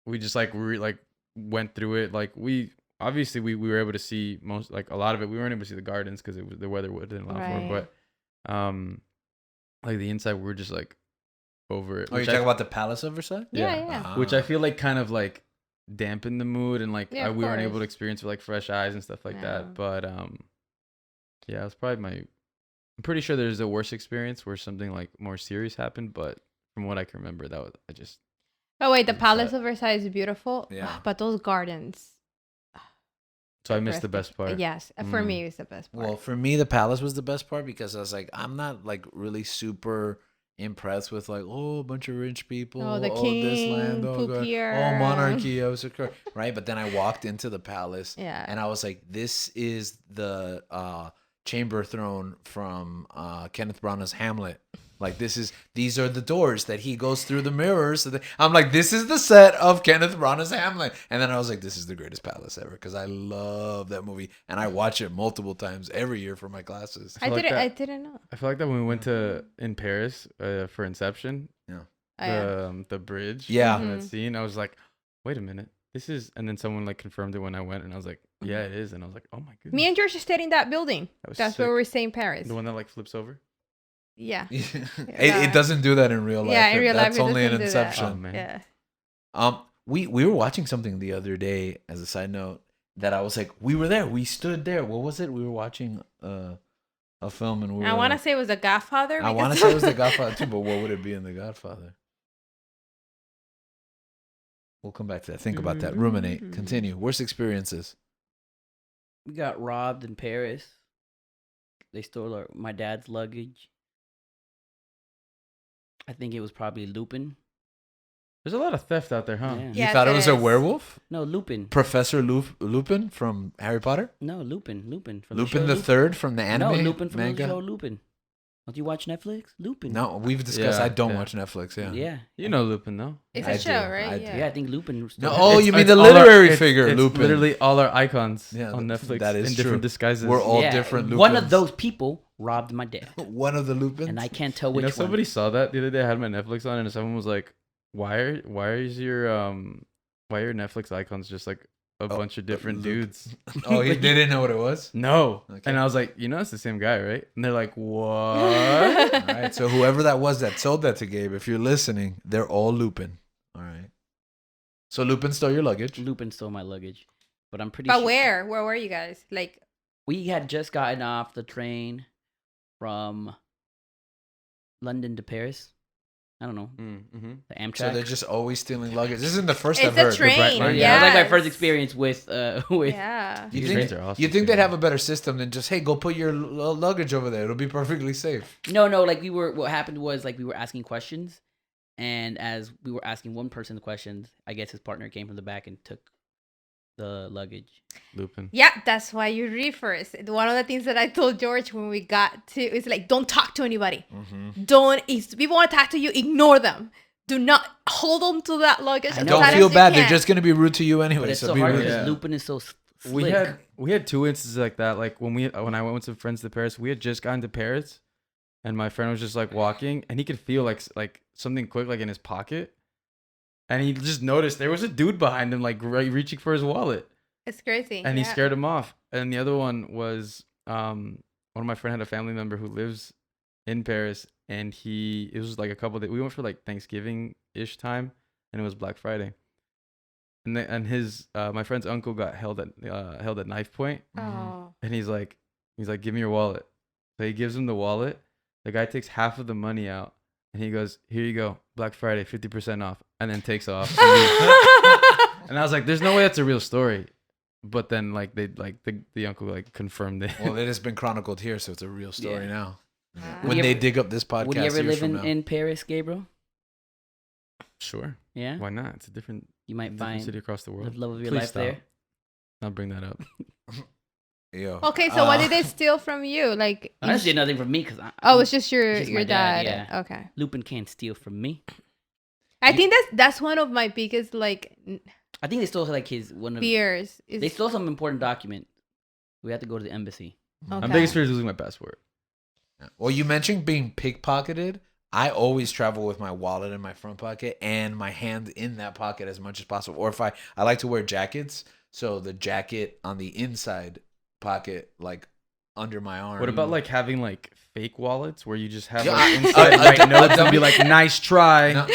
we just like went through it. Like we obviously we were able to see most, like a lot of it. We weren't able to see the gardens because the weather didn't allow for Right. it. But like the inside, we were just like over it. Oh, you're which I- talking about the Palace of Versailles? Yeah, Yeah. yeah. which I feel like kind of like dampened the mood, and like Yeah, of we weren't able course. to experience with like fresh eyes and stuff like Yeah. that. But yeah, it was probably I'm pretty sure there's a worse experience where something like more serious happened, but from what I can remember, that was Oh wait, the It's Palace that- of Versailles is beautiful. Yeah. But those gardens. so I missed the best part. Yes, for Mm. me it's the best part. Well, for me, the Palace was the best part because I was like, I'm not like really super impressed with like, a bunch of rich people. Oh, the this king, land. Oh, God. Poupier. Oh, monarchy. I was so right. But then I walked into the palace Yeah. and I was like, this is the chamber throne from Kenneth Branagh's Hamlet. Like these are the doors that he goes through the mirrors. So I'm like, this is the set of Kenneth Branagh's Hamlet. And then I was like, this is the greatest palace ever because I love that movie and I watch it multiple times every year for my classes. I feel like I that- didn't know. I feel like that when we went to in Paris for Inception, Oh, yeah. the bridge, Yeah. and that Mhm. scene, I was like, wait a minute, this is, and then someone like confirmed it when I went, and I was like, yeah, it is, and I was like, oh my goodness, Me and George stayed in that building. that was That's sick. where we stay in Paris. The one that like flips over. Yeah. It doesn't do that in real life. Yeah, in real life That's it only in doesn't do that. Inception. Oh, man. Yeah. We were watching something the other day as a side note that I was like, we were there, we stood there. What was it? We were watching a film and we were I want to like- say it was The Godfather. I want to because- say it was The Godfather too, but what would it be in The Godfather? We'll come back to that. Think about that. Ruminate. Continue. Worst experiences. We got robbed in Paris. They stole my dad's luggage. I think it was probably Lupin. There's a lot of theft out there, huh? Yeah. You Yes, thought it was a is. werewolf? No, Lupin. Professor Lupin from Harry Potter? No, Lupin. From Lupin the the show Third from the anime No, Lupin from manga? the show Lupin. Don't you watch Netflix? Lupin. No, we've discussed. Yeah, I don't yeah. watch Netflix. Yeah. Yeah. You know Lupin, though. It's I a do, show, I right? do. Yeah, I think Lupin. No, oh, you mean It's the all our- literary it's- figure, it's Lupin? literally all our icons Yeah, on Netflix that is in different true. disguises. We're all Yeah, different one of Lupins. those people robbed my dad, One of the Lupins. and I can't tell You which know, one. somebody saw that the other day. I had my Netflix on, and someone was like, "Why are your Netflix icons just like a bunch of different Lup- dudes?" Oh, they didn't know what it was. No, Okay. and I was like, it's the same guy, right? And they're like, "What?" All right. So whoever that was that sold that to Gabe, if you're listening, they're all Lupin. All right. So Lupin stole your luggage. Lupin stole my luggage, but I'm pretty. But sure where were you guys? Like, we had just gotten off the train from London to Paris. I don't know Mm-hmm. the Amtrak. So they're just always stealing luggage. This isn't the first it's I've a heard. Bright train. line. yeah, that was like my Yes. first experience with Yeah. You These think, trains are awesome you think too. they'd have a better system than just, hey, go put your luggage over there. It'll be perfectly safe. No, like what happened was like we were asking questions, and as we were asking one person the questions, I guess his partner came from the back and took the luggage. Lupin. Yeah, that's why you read first. One of the things that I told George when we got to is like, don't talk to anybody. Mm-hmm. Don't. If people want to talk to you, ignore them. Do not hold on to that luggage. I as know. Don't tight feel as you bad. They're can. just going to be rude to you But anyway. it's So so be hard rude. because Yeah. Lupin is so slick. We had two instances like that. Like when I went with some friends to Paris, we had just gotten to Paris, and my friend was just like walking, and he could feel like something quick like in his pocket, and he just noticed there was a dude behind him like reaching for his wallet, It's crazy. and he yeah. scared him off. And the other one was one of my friend had a family member who lives in Paris, and it was like a couple days. We went for like Thanksgiving ish time, and it was Black Friday. And his my friend's uncle got held at knife point, Oh. and he's like, give me your wallet. So he gives him the wallet. The guy takes half of the money out, and he goes, here you go, Black Friday, 50% off, and then takes off. And I was like, there's no way that's a real story. But then like the uncle like confirmed it. Well, it has been chronicled here, so it's a real story Yeah. now. Wow. When you they ever- dig up this podcast, Would you ever years live from now. in Paris, Gabriel? Sure, Yeah, why not? It's a different you might different find city across the the world. love of your Please life stop. there. I'll bring that up. Yo, Okay, so what did they steal from you? Like, I didn't steal nothing from me because oh, it's just your Just my dad. dad, yeah. Okay. Lupin can't steal from me. I think that's one of my biggest like I think they stole like his one of. fears. Is, They stole some important document. We have to go to the embassy. okay. My biggest fear is losing my passport. well, you mentioned being pickpocketed. I always travel with my wallet in my front pocket and my hand in that pocket as much as possible. Or if I like to wear jackets, so the jacket on the inside pocket, like under my arm. What about like having like fake wallets where you just have Yeah, like a- inside a- right a notes and be dummy- like, nice try. No,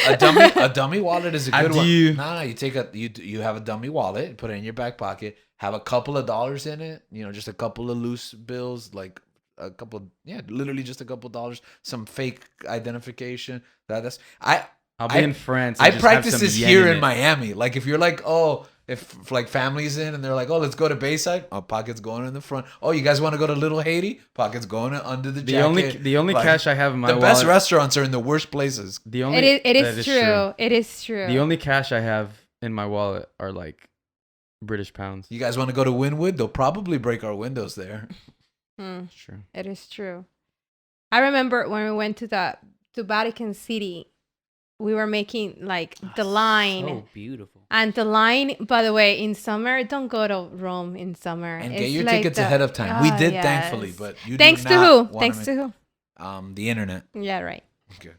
a dummy wallet is a good one. Adieu. No, you take you have a dummy wallet, put it in your back pocket, have a couple of dollars in it, just a couple of loose bills, like a couple, literally just a couple of dollars, some fake identification. That's I'll be I- in France. I and just have practice some this yen here in in it. Miami. Like if you're like, oh, if like family's in and they're like, oh, let's go to Bayside, pockets going in the front. Oh, you guys want to go to Little Haiti? Pockets going under the jacket. The only Like, cash I have in my the wallet. best restaurants are in the worst places. The only it that is true. It is true. The only cash I have in my wallet are like British pounds. You guys want to go to Wynwood? They'll probably break our windows there. Hmm. Sure. It is true. I remember when we went to Vatican City, we were making like the line. So beautiful. And the line, by the way, in summer, don't go to Rome in summer. And It's get your like tickets the- ahead of time. We Ah, did, yes. thankfully, but you Thanks do to not who? wanna Thanks to who? the internet. Yeah, right. Okay.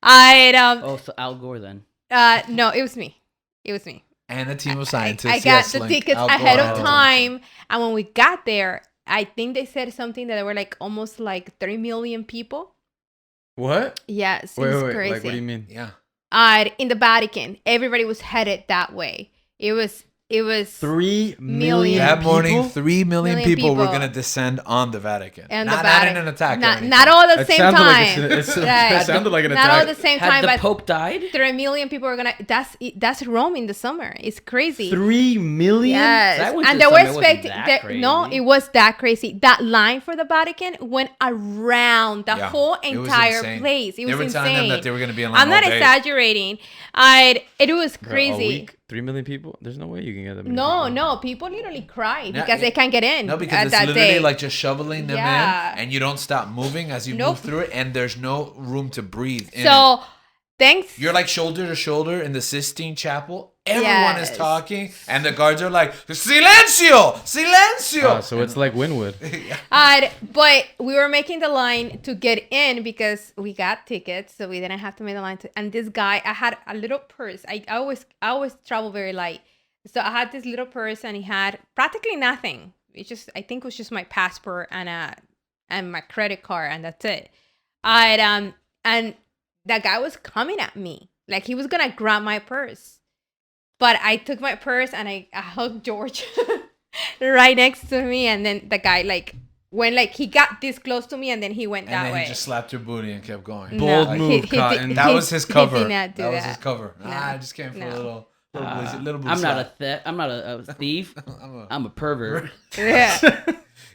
Oh, so Al Gore then. No, it was me. It was me. And a team of scientists. I got yes, the Link, tickets Al ahead Gore of had time, and when we got there, I think they said something that there were like almost like 3 million people. What? Yes, it Wait, was wait, crazy. like what do you mean? Yeah. In the Vatican, everybody was headed that way. It was 3 Million. million. That morning, people? 3 million Million people were people. going to descend on the Vatican. And not, the not Vatican. in an attack. or Not anything. all at the It same sounded like time. it's- Right. it sounded like an Not all attack. at the same Had time, the but Pope died? 3 million people were gonna. That's Rome in the summer. It's crazy. 3 million? Yes, That was and just they were summer. It wasn't expecting. that No, crazy. it was that crazy. That line for the Vatican went around the Yeah, whole it was entire insane. place. It They was were telling them insane. that they were going to be in line I'm not all day. exaggerating. It was Bro, a crazy. week? 3 million people. There's no way you can get that many. No, people. no, people literally cry Yeah, because they can't get in. No, because at it's that literally day. like just shoveling them Yeah. in, and you don't stop moving as you Nope. move through it, and there's no room to breathe. In it. So, thanks. You're like shoulder to shoulder in the Sistine Chapel. Everyone is Yes. talking, and the guards are like, "Silencio, silencio." Oh, so it's like Wynwood. But we were making the line to get in because we got tickets, so we didn't have to make the line. And this guy, I had a little purse. I always travel very light, so I had this little purse, and he had practically nothing. I think it was just my passport and my credit card, and that's it. And that guy was coming at me like he was gonna grab my purse. But I took my purse and I hugged George right next to me. And then the guy he got this close to me and then he went And that then way. he just slapped your booty and kept going. Bold move, Cotton. That was his cover. He did not do that was that. his cover. No. I just came for a little little I'm not a slap. theft. I'm not a thief. I'm a- I'm a pervert. Yeah.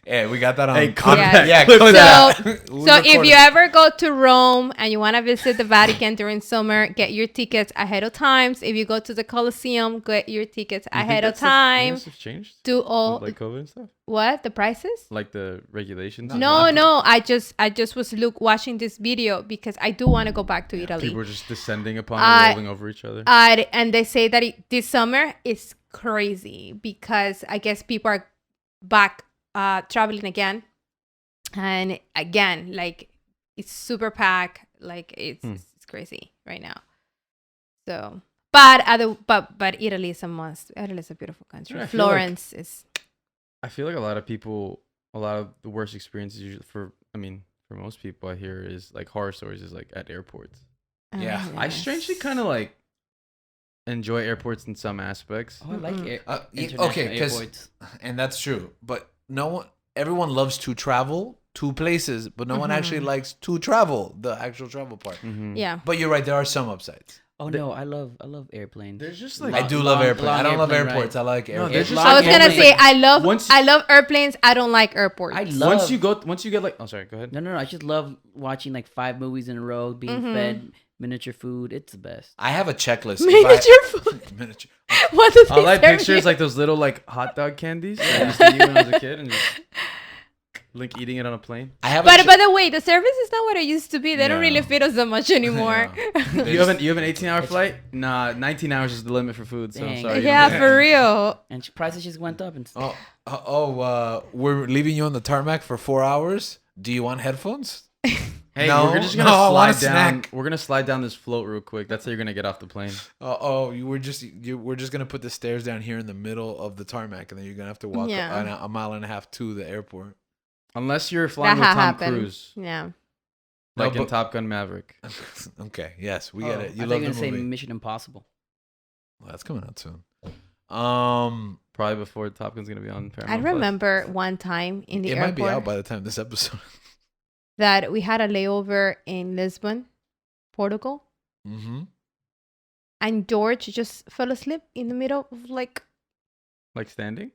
Yeah, we got that on. Hey, clip Yeah. that. Yeah, clip clip that. that. We So if recorded you it. ever go to Rome and you want to visit the Vatican during summer, get your tickets ahead of time. If you go to the Colosseum, get your tickets You think ahead of that stuff- time. that stuff changed? Do all With, like COVID and stuff? what the prices? Like the regulations? No. I just was watching this video because I do want to go back to Italy. People were just descending upon and rolling over each other. And they say that this summer is crazy because I guess people are back traveling again. And again, like it's super packed. Like it's crazy right now. So, but Italy is a must. Italy is a beautiful country. Yeah, I feel Florence is. I feel like a lot of the worst experiences usually for most people I hear is like horror stories is like at airports. Yeah. I strangely kind of like enjoy airports in some aspects. Oh, I like Okay, because airports. and that's true, but everyone loves to travel to places, but no one actually likes to travel, the actual travel part. Mhm. Yeah. But you're right, there are some upsides. Oh no, I love airplanes. There's just I like do love airplanes. I don't love airplane airports. ride. I like No, airports. there's just I was like gonna airplanes. say Once- I love airplanes. I don't like airports. I love. once you get like, oh sorry, go ahead. No. I just love watching like 5 movies in a row, being fed miniature food. It's the best. I have a checklist. Miniature food. Miniature. What does I he like serve pictures you? like those little like hot dog candies that I used to eat when I was a kid and just like eating it on a plane. I have But by the way, the service is not what it used to be. They don't Yeah. really feed us that much anymore. You have an 18-hour flight? Nah, 19 hours is the limit for food. So I'm Dang. sorry. Yeah, for real. And prices just went up. And we're leaving you on the tarmac for 4 hours. Do you want headphones? Hey, No, we're just no, gonna I want slide a down. snack. We're gonna slide down this float real quick. That's how you're gonna get off the plane. We're just gonna put the stairs down here in the middle of the tarmac, and then you're gonna have to walk Yeah. a mile and a half to the airport. Unless you're flying That with Tom happened. Cruise, Yeah. No, like in but- Top Gun Maverick. Okay, yes, we get it. You I love think the you're gonna say movie. Mission Impossible. Well, that's coming out soon. Probably before Top Gun's gonna be on Paramount. I Plus. remember one time in the It airport might be out by the time this episode. that we had a layover in Lisbon, Portugal, Mm-hmm. and George just fell asleep in the middle of like. Like standing.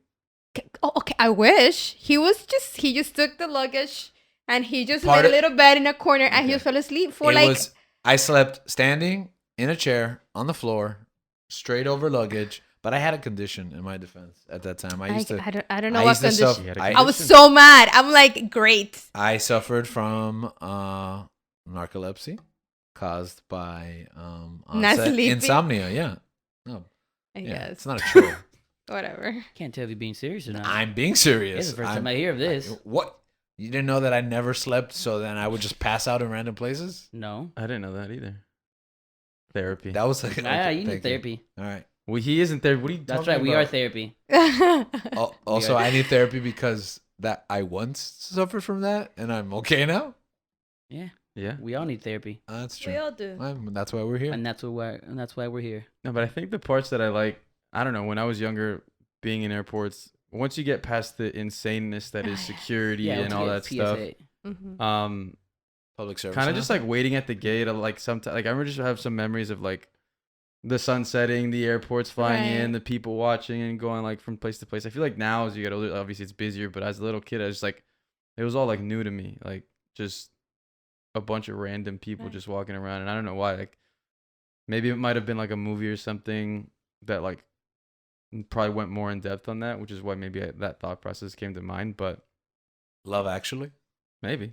Oh, okay. I wish he just took the luggage and he just Part made a of- little bed in a corner and he Okay. just fell asleep for like. I slept standing in a chair on the floor, straight over luggage. But I had a condition in my defense at that time. I I don't know I what used to condition. suffer- He had a I- I was so mad. I'm like, great. I suffered from narcolepsy caused by Not onset sleeping. insomnia. Yeah. No. I Yeah. guess. It's not a troll. Whatever. Can't tell if you're being serious or not. I'm being serious. It's the 1st I'm- time I hear of this. What? You didn't know that I never slept, so then I would just pass out in random places? No. I didn't know that either. Therapy. That was like You need thank therapy. All right. Well, he isn't there. What are you That's talking right. We are about? therapy. Also, are- I need therapy because that I once suffered from that, and I'm okay now. Yeah. Yeah. We all need therapy, That's true. We all do. That's why we're here. and that's why we're here. No, but I think the parts that I like, I don't know, when I was younger, being in airports, once you get past the insaneness that is security Yeah. and all that stuff, Mhm. Public service. kind of just like waiting at the gate, or like sometimes, like I remember just have some memories of like the sun setting, the airports flying in, Right. the people watching and going like from place to place. I feel like now as you get older, obviously it's busier, but as a little kid, I was just like, it was all like new to me, like just a bunch of random people Right. just walking around, and I don't know why. Like maybe it might have been like a movie or something that like and probably went more in depth on that, which is why maybe that thought process came to mind. But Love Actually. maybe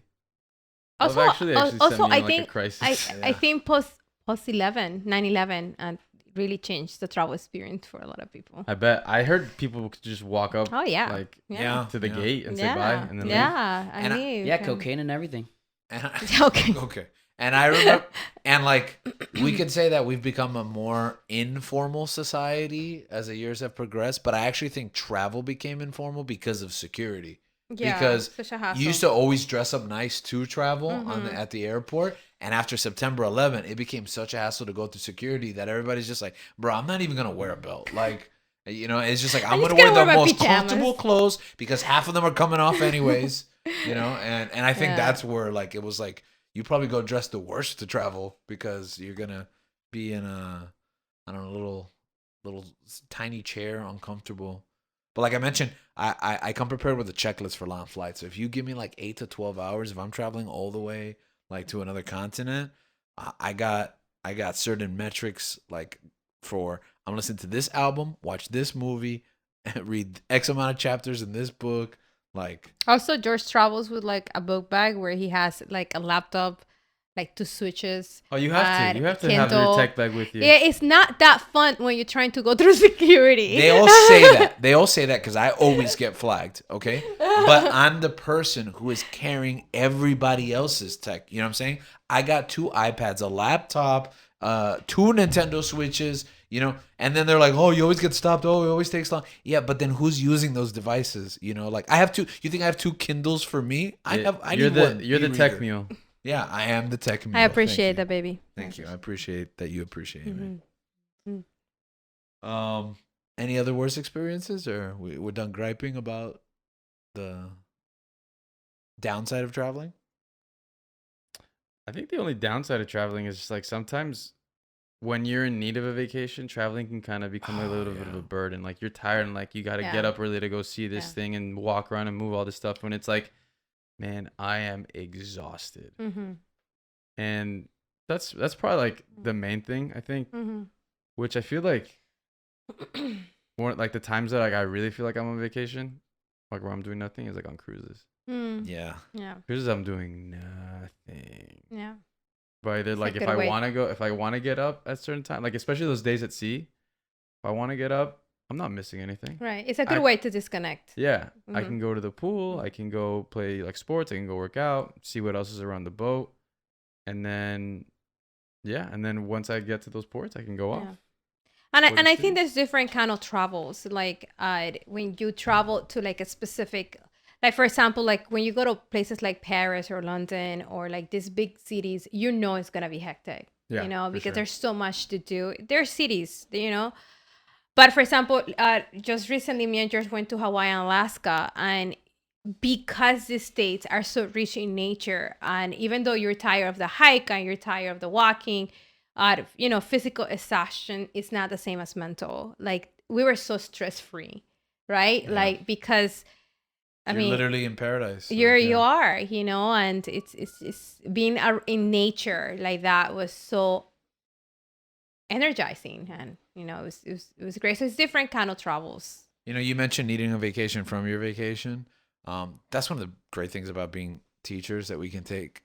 Also, Love Actually sent also, me I in like a think crisis. I think post 9/11 and really changed the travel experience for a lot of people. I bet I heard people could just walk up Oh yeah, like Yeah. to the gate and say bye yeah, and then leave. yeah, And I- leave. Yeah, And- cocaine and everything. And I, Okay. okay. And I remember, and like, we could say that we've become a more informal society as the years have progressed, but I actually think travel became informal because of security. Yeah, Because such a hassle. you used to always dress up nice to travel at the airport. And after September 11, it became such a hassle to go through security that everybody's just like, bro, I'm not even going to wear a belt. Like, you know, it's just like, I'm just going to wear gonna the wear my most pajamas. comfortable clothes because half of them are coming off anyways, you know? And I think Yeah. that's where, like, it was like, you probably go dressed the worst to travel because you're going to be in a, I don't know, little tiny chair, uncomfortable. But like I mentioned, I come prepared with a checklist for long flights. So if you give me like 8 to 12 hours, if I'm traveling all the way like to another continent, I got certain metrics like for I'm gonna listen to this album, watch this movie, read X amount of chapters in this book. Like Also, George travels with like a book bag where he has like a laptop, like 2 switches. Oh, you have and to. You have to a have your Kindle. tech bag with you. Yeah, it's not that fun when you're trying to go through security. they all say that. They all say that because I always get flagged. Okay, but I'm the person who is carrying everybody else's tech. You know what I'm saying? I got 2 iPads, a laptop, 2 Nintendo Switches. You know, and then they're like, "Oh, you always get stopped. Oh, it always takes long." Yeah, but then who's using those devices? You know, like I have 2. You think I have 2 Kindles for me? I You're need one. You're the e-reader. tech mule. Yeah, I am the tech mule. I appreciate Thank you. that, baby. Thank you. I appreciate that you appreciate me. Mhm. Any other worst experiences, or we're done griping about the downside of traveling? I think the only downside of traveling is just like sometimes when you're in need of a vacation, traveling can kind of become a little bit of yeah. a burden. Like you're tired and like you got to get Yeah. up early to go see this Yeah. thing and walk around and move all this stuff. When it's like, man, I am exhausted. Mm-hmm. And that's probably like the main thing, I think, Mm-hmm. which I feel like more like the times that like I really feel like I'm on vacation, like where I'm doing nothing is like on cruises. Mm. Yeah. Yeah. Cruises I'm doing nothing. Yeah. But either It's like a if good I way. want to go, if I want to get up at certain time, like especially those days at sea, if I want to get up, I'm not missing anything. Right. It's a good I- way to disconnect. Yeah, I Mhm. can go to the pool, I can go play like sports, I can go work out, see what else is around the boat, and then once I get to those ports, I can go off. Yeah. And For the I think city. there's different kind of travels. Like when you travel to like a specific, like for example, like when you go to places like Paris or London or like these big cities, you know it's gonna be hectic. Yeah, You know, for because sure. there's so much to do. They're cities, you know. But for example, just recently, me and George went to Hawaii and Alaska, and because the states are so rich in nature, and even though you're tired of the hike and you're tired of the walking, you know, physical exhaustion is not the same as mental. Like we were so stress free, right? Yeah. Like because I You're mean, literally in paradise. you yeah. are, you know, and it's being in nature like that was so energizing, and you know, it was great. So it's different kind of travels. You know, you mentioned needing a vacation from your vacation. That's one of the great things about being teachers that we can take.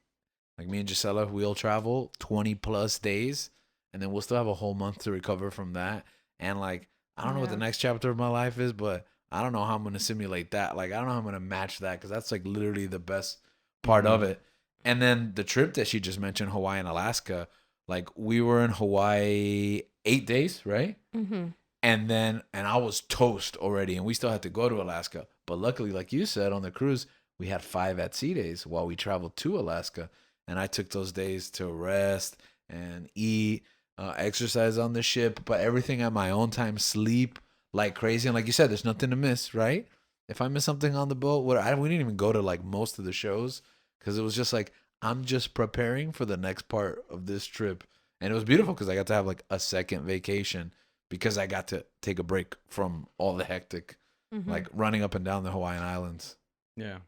Like me and Gisela, we'll travel 20 plus days, and then we'll still have a whole month to recover from that. And like, I don't know what the Yeah. next chapter of my life is, but I don't know how I'm going to simulate that. Like, I don't know how I'm going to match that because that's like literally the best part of it. And then the trip that she just mentioned, Hawaii and Alaska, like we were in Hawaii 8 days, right? Mm-hmm. And I was toast already, and we still had to go to Alaska. But luckily, like you said, on the cruise, we had 5 at sea days while we traveled to Alaska. And I took those days to rest and eat, exercise on the ship, but everything at my own time, sleep like crazy. And like you said, there's nothing to miss, right? If I miss something on the boat, we didn't even go to like most of the shows because it was just like, I'm just preparing for the next part of this trip. And it was beautiful because I got to have like a second vacation because I got to take a break from all the hectic, Mm-hmm. like running up and down the Hawaiian Islands. Yeah.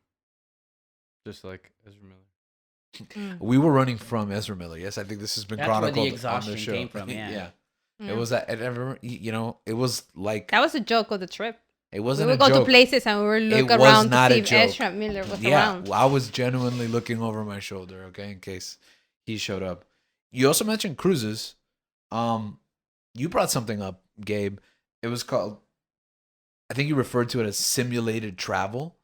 Just like Ezra Miller. Mm. We were running from Ezra Miller. Yes, I think this has been That's where the chronicled on exhaustion the show. came from, yeah. yeah. It was that, and I remember, it was like, That was a joke of the trip. it We wasn't would a go to joke. places and we would look It was around to not see a if joke. Ezra Miller was Yeah, around. I was genuinely looking over my shoulder, okay, in case he showed up. You also mentioned cruises. You brought something up, Gabe. It was called, I think you referred to it as simulated travel.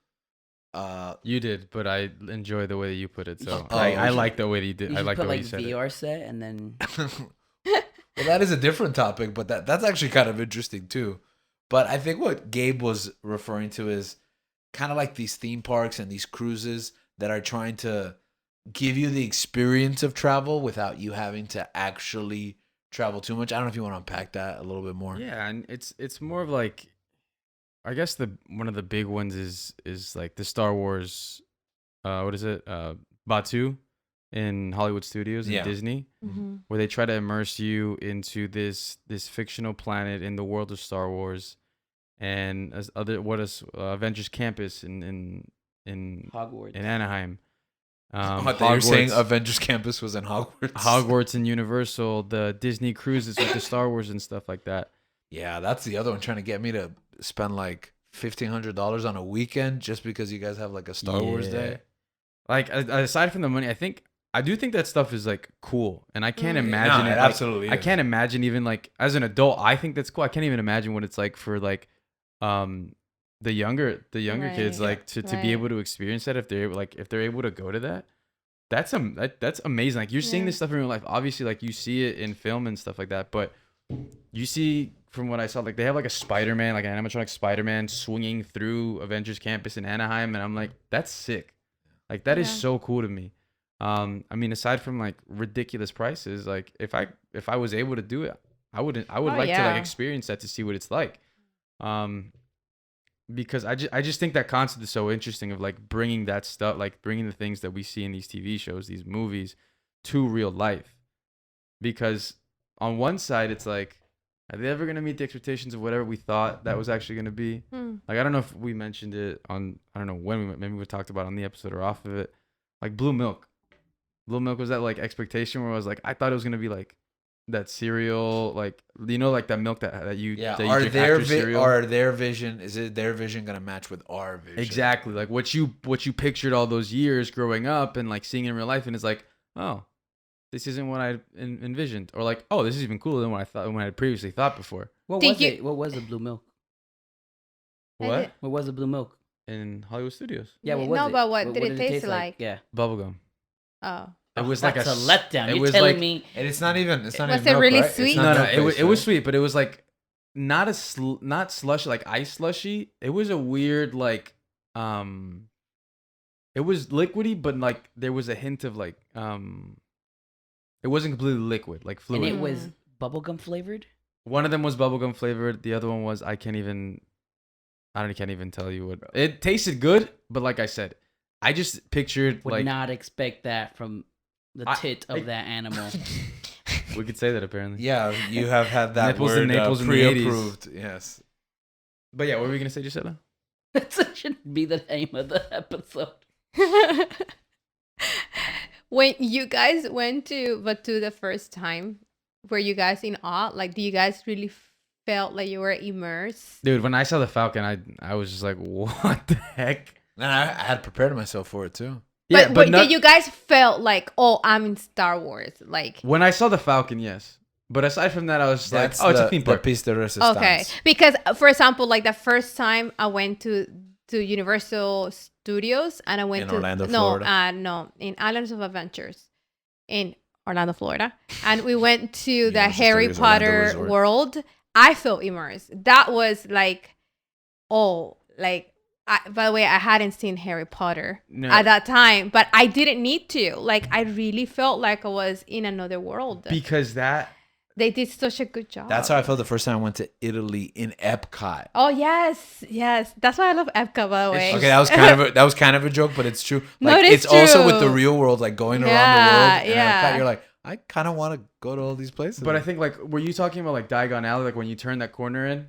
You did, but I enjoy the way that you put it. So Oh, I okay. like the way that you did. You I should like the put way like you said it. VR set and then Well, that is a different topic, but that's actually kind of interesting too. But I think what Gabe was referring to is kind of like these theme parks and these cruises that are trying to give you the experience of travel without you having to actually travel too much. I don't know if you want to unpack that a little bit more. Yeah, and it's more of like, I guess one of the big ones is like the Star Wars, what is it, Batu, in Hollywood Studios and Yeah. Disney, where they try to immerse you into this fictional planet in the world of Star Wars, and Avengers Campus in Hogwarts. Anaheim. I thought you were saying Avengers Campus was in Hogwarts. Hogwarts and Universal, the Disney cruises with the Star Wars and stuff like that. Yeah, that's the other one trying to get me to spend like $1,500 on a weekend just because you guys have like a Star Wars Yeah. day. Like aside from the money, I do think that stuff is like cool, and I can't Mm. imagine No, it. it like, absolutely I is. can't imagine even like as an adult. I think that's cool. I can't even imagine what it's like for like, the younger kids, Right. like to Right. be able to experience that if they're able to go to that. That's that's amazing. Like you're seeing Yeah. this stuff in real life. Obviously, like you see it in film and stuff like that, but you see from what I saw, like they have like a Spider-Man, like an animatronic Spider-Man swinging through Avengers Campus in Anaheim, and I'm like, that's sick. Like that is Yeah. so cool to me. I mean, aside from like ridiculous prices, like if I was able to do it, I would Oh, like to yeah. like experience that to see what it's like. Because I just think that concept is so interesting of like bringing that stuff, like bringing the things that we see in these TV shows, these movies, to real life. Because on one side, it's like, are they ever gonna meet the expectations of whatever we thought that was actually gonna be? Like I don't know if we mentioned it on, I don't know when maybe we talked about it on the episode or off of it. Like Blue Milk. Blue Milk was that like expectation where I was like, I thought it was gonna be like that cereal, like like that milk that you Yeah, that you are drink their after cereal. is it their vision gonna match with our vision? Exactly, like what you pictured all those years growing up and like seeing it in real life, and it's like, oh, this isn't what I envisioned, or like, oh, this is even cooler than what I had previously thought before. What Did was you- it? What was the blue milk? I What? did- What was the blue milk? In Hollywood Studios, Yeah, what Yeah, was no, it? but what did it taste like? Yeah. bubblegum. Oh. It was That's like a letdown. it You're was telling like- me And it's not even Was even it milk, really right? It's sweet? not No, milk-based, it was right? sweet, but it was like not not slushy, like ice slushy. It was a weird like it was liquidy, but like there was a hint of like it wasn't completely liquid, like and fluid. it was bubblegum flavored? One of them was bubblegum flavored. The other one was I can't even tell you what. It tasted good, but like I said, I just pictured Would like not expect that from the tit of that animal. we could say that apparently. Yeah, you have had that Nipples word and Naples in the 80s. pre-approved. Yes. But yeah, what were we gonna say, Gisela? That should be the name of the episode. When you guys went to Batu the first time, were you guys in awe? Like, do you guys really felt like you were immersed? Dude, when I saw the Falcon, I was just like, what the heck? And I had prepared myself for it too. But, wait, not- did you guys felt like, oh, I'm in Star Wars? Like, when I saw the Falcon, yes. But aside from that, I was just like, oh, it's a theme park. piece de resistance. okay, because for example, like the first time I went to Universal Studios and I went In to Orlando, no, Florida? no, in Islands of Adventures in Orlando, Florida, and we went to the Universal Harry Studios Orlando Potter Resort. world. I felt immersed. That was like, oh, like. By the way, I hadn't seen Harry Potter No. at that time, but I didn't need to. Like, I really felt like I was in another world. Because that, They did such a good job. That's how I felt the first time I went to Italy in Epcot. Oh yes, yes. That's why I love Epcot, by the way. Okay, that was kind of a joke, but it's true. No, Like, it is it's also with the true. real world, like going around Yeah, the world. And yeah. Epcot, you're like, I kind of want to go to all these places. but I think like, were you talking about like Diagon Alley, like when you turn that corner in?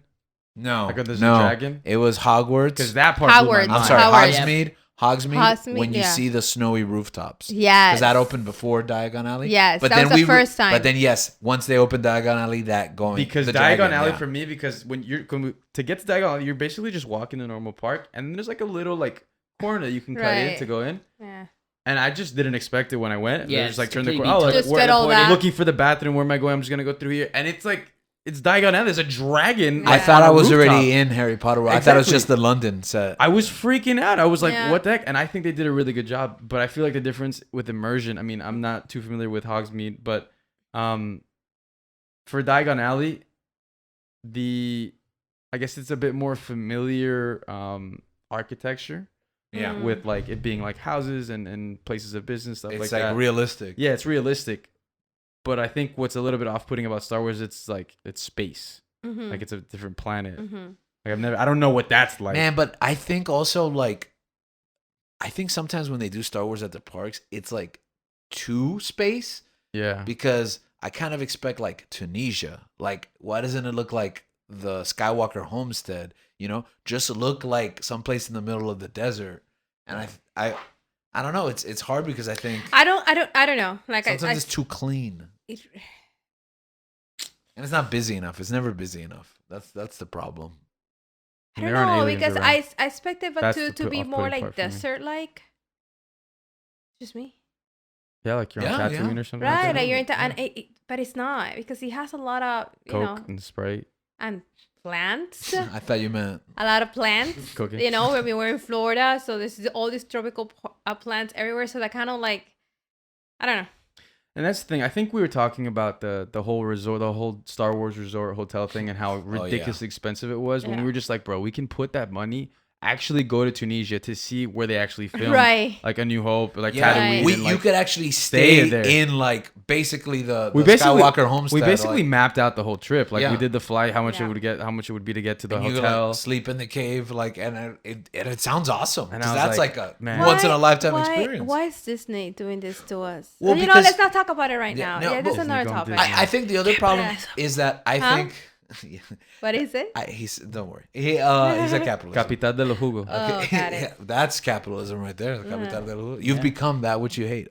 no, Like, there's a no, dragon? it was Hogwarts. Because that part blew my Hogwarts. mind. I'm sorry, Hogwarts. Hogsmeade. Hogsmeade when you yeah. see the snowy rooftops. Yes. Because that opened before Diagon Alley. Yes, that was the first time. But then, yes, once they opened Diagon Alley, Because the Diagon dragon, Alley yeah. for me, because to get to Diagon Alley, you're basically just walking the normal park, and then there's like a little like corner that you can cut in Right. to go in. Yeah. And I just didn't expect it when I went. Yeah, Yeah, just like it's turn the completely corner. Oh, like, Just where get all am I that. looking for the bathroom? Where am I going? I'm just gonna go through here, and it's like it's Diagon Alley. There's a dragon. I Yeah. thought on I a was rooftop. already in Harry Potter World. I thought it was Exactly. just the London set. I was freaking out. I was like, Yeah. what the heck? And I think they did a really good job. But I feel like the difference with immersion, I mean, I'm not too familiar with Hogsmeade, but for Diagon Alley, I guess it's a bit more familiar architecture Yeah. Mm. with like it being like houses and places of business, stuff It's like like that. realistic. Yeah, it's realistic. But I think what's a little bit off-putting about Star Wars, it's like it's space. Mm-hmm. Like it's a different planet. Mm-hmm. Like I don't know what that's like. Man, but I think also like, I think sometimes when they do Star Wars at the parks, it's like too space Yeah. because I kind of expect like Tunisia. Like, why doesn't it look like the Skywalker homestead? You know, just look like someplace in the middle of the desert. And I don't know. It's hard because I think I don't know. Like sometimes it's too clean it, and it's not busy enough. It's never busy enough. That's the problem. I And don't there aren't know aliens because around. I expected it That's to the be more off-putting like part for me. desert like. Just me. Yeah, like you're on Yeah, Tatooine yeah. or something. Right, Like like that. you're into, Yeah. and but it's not because it has a lot of Coke and Sprite. and plants, I thought you meant a lot of plants. Cooking. You know, I mean, we're in Florida, so there's all these tropical plants everywhere. So that kind of like, I don't know. And that's the thing. I think we were talking about the whole resort, the whole Star Wars resort hotel thing, and how ridiculously expensive it was. When we Yeah. were just like, bro, we can put that money, actually go to Tunisia to see where they actually filmed, Right. like A New Hope, like yeah. Tatooine. We, and, you like, could actually stay stay there. in like basically the we basically Skywalker homestead. we basically like, mapped out the whole trip. Like Yeah. we did the flight, how much Yeah. how much it would be to get to the and you could, hotel. like, sleep in the cave, like, and it sounds awesome And because I was that's like, like a man. once in a lifetime why, experience. Why is Disney doing this to us? Well, you know, because- let's not talk about it right Yeah, now. no, Yeah, this is but- another Disney topic. gone I think the other problem Yes. is that I Huh? think What is it? he's don't worry he's a capitalist. Capital de los Jugos. Oh, got it. Yeah, that's capitalism right there. Uh-huh. Capital del Jugo. You've Yeah. become that which you hate.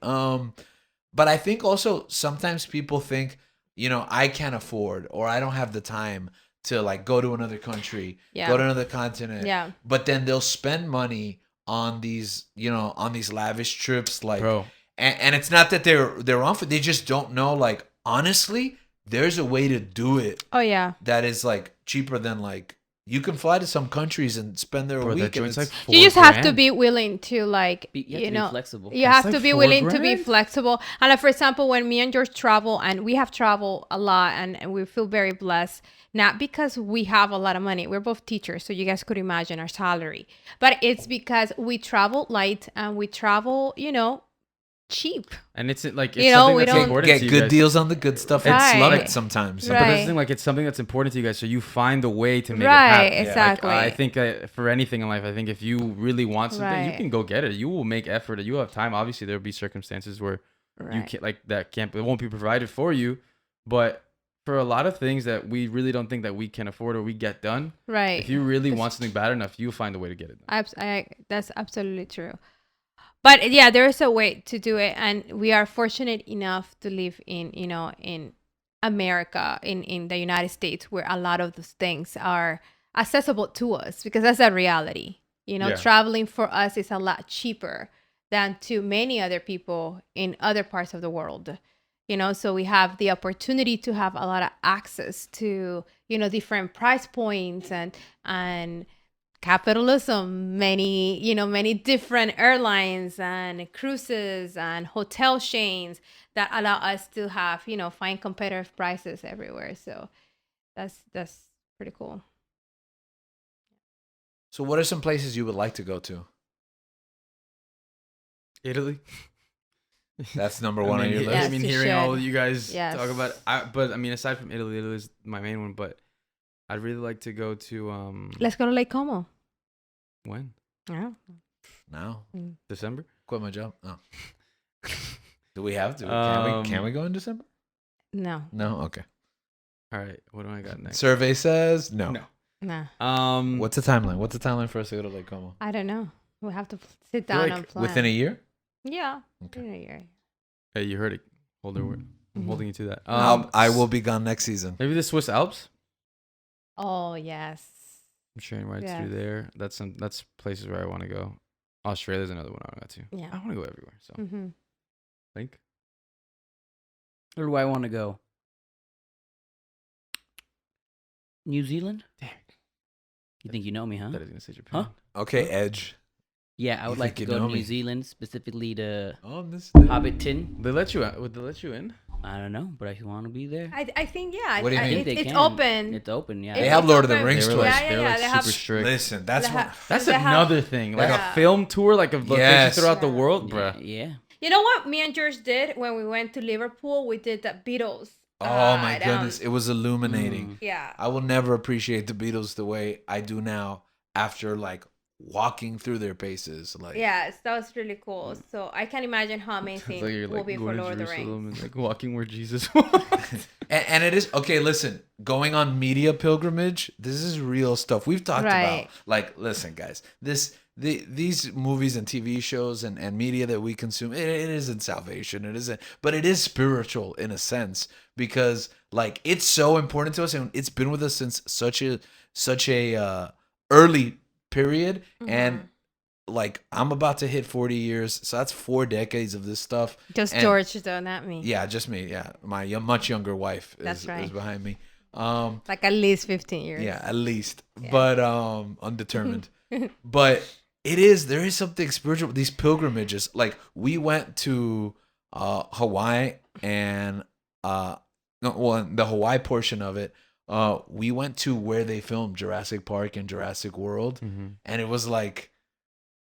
But I think also sometimes people think, I can't afford or I don't have the time to like go to another country, Yeah. go to another continent. Yeah. But then they'll spend money on these, on these lavish trips, like, Bro. and it's not that they're wrong for. They just don't know. Like, honestly, there's a way to do it Oh yeah. that is like cheaper than like you can fly to some countries and spend there a Bro, week. that and joint's like it's- You just have to $4,000. be willing to like, You have you to know, be flexible. you That's have like to be $4 willing to be grand? flexible. And like, for example, when me and George travel, and we have traveled a lot, and we feel very blessed, not because we have a lot of money. We're both teachers, so you guys could imagine our salary, but it's because we travel light and we travel, cheap. And it's like it's You know, something we that's don't- important get to you good guys. deals on the good stuff and Right. slum it sometimes. But that's Right. the thing, like it's something that's important to you guys, so you find a way to make Right, it happen. Like, exactly. I think for anything in life, I think if you really want something, you Right. can go get it. You will make effort. You have time. Obviously, there'll be circumstances where you Right. can't it won't be provided for you. But for a lot of things that we really don't think that we can afford or we get done, Right. if you really It's- want something bad enough, you'll find a way to get it done. That's absolutely true. But yeah, there is a way to do it, and we are fortunate enough to live in America, in the United States, where a lot of those things are accessible to us, because that's a reality. Yeah. Traveling for us is a lot cheaper than to many other people in other parts of the world. So we have the opportunity to have a lot of access to, different price points and capitalism, many different airlines and cruises and hotel chains that allow us to have, find competitive prices everywhere. So that's pretty cool. So, what are some places you would like to go to? Italy. That's number one on your Yes, list. I mean, you hearing all should. of you guys Yes. talk about it, but I mean, aside from Italy, Italy is my main one. But I'd really like to go to Let's go to Lake Como. when Yeah. Now, December. quit my job. Oh. Do we have to? Can Um, we go in December? No. No. Okay. All right, what do I got next? Survey says no. No. Nah. What's the timeline? What's the timeline for us to go to Lake Como? I don't know. We'll have to sit feel down like and plan. Within a year? Yeah. Okay. In a year. Hey, you heard it. Hold her word. I'm Mhm. holding you to that. I will be gone next season. Maybe the Swiss Alps. Oh yes. I'm sharing rides Yes. through there. That's places where I want to go. Australia's another one I want to go to. Yeah. I want to go everywhere. So Mm-hmm. think. Where do I want to go? New Zealand? Damn. You think you know me, huh? That is gonna say Japan. Huh? Okay, Edge. Yeah, I You would like think to you go to know New me? Zealand, specifically to Oh, this. Hobbiton. They let you out. Would they let you in? I don't know, but I want to be there. I think yeah. What do you I, mean? think they it's can. open. It's open, yeah. They have Lord of the open. Rings They were tours. like, Yeah, they were yeah, like they super have- strict. Listen, that's They what. have- That's they have- another thing. Like Yeah. a film tour, like of locations Yes. throughout the Yeah. world, yeah, bruh. yeah. You know what me and George did when we went to Liverpool? We did the Beatles. Oh my down- goodness, it was illuminating. Yeah. I will never appreciate the Beatles the way I do now after like walking through their paces. Like, Yes, that was really cool. So I can imagine how amazing It's like you're it will like be for going to Lord of the Jerusalem Rings. and like walking where Jesus was. and it is okay. Listen, going on media pilgrimage. This is real stuff we've talked Right. about. Like, listen, guys, these movies and TV shows and media that we consume, it isn't salvation. It isn't, but it is spiritual in a sense because like it's so important to us and it's been with us since such a early period and like I'm about to hit 40 years, so that's 4 decades of this stuff. Just And- George, though, not me. Yeah, just me. Yeah, my much younger wife That's is right. behind me. Like at least 15 years. Yeah, at least, Yeah. but undetermined. But there is something spiritual with these pilgrimages. Like we went to Hawaii and the Hawaii portion of it. We went to where they filmed Jurassic Park and Jurassic World, and it was like,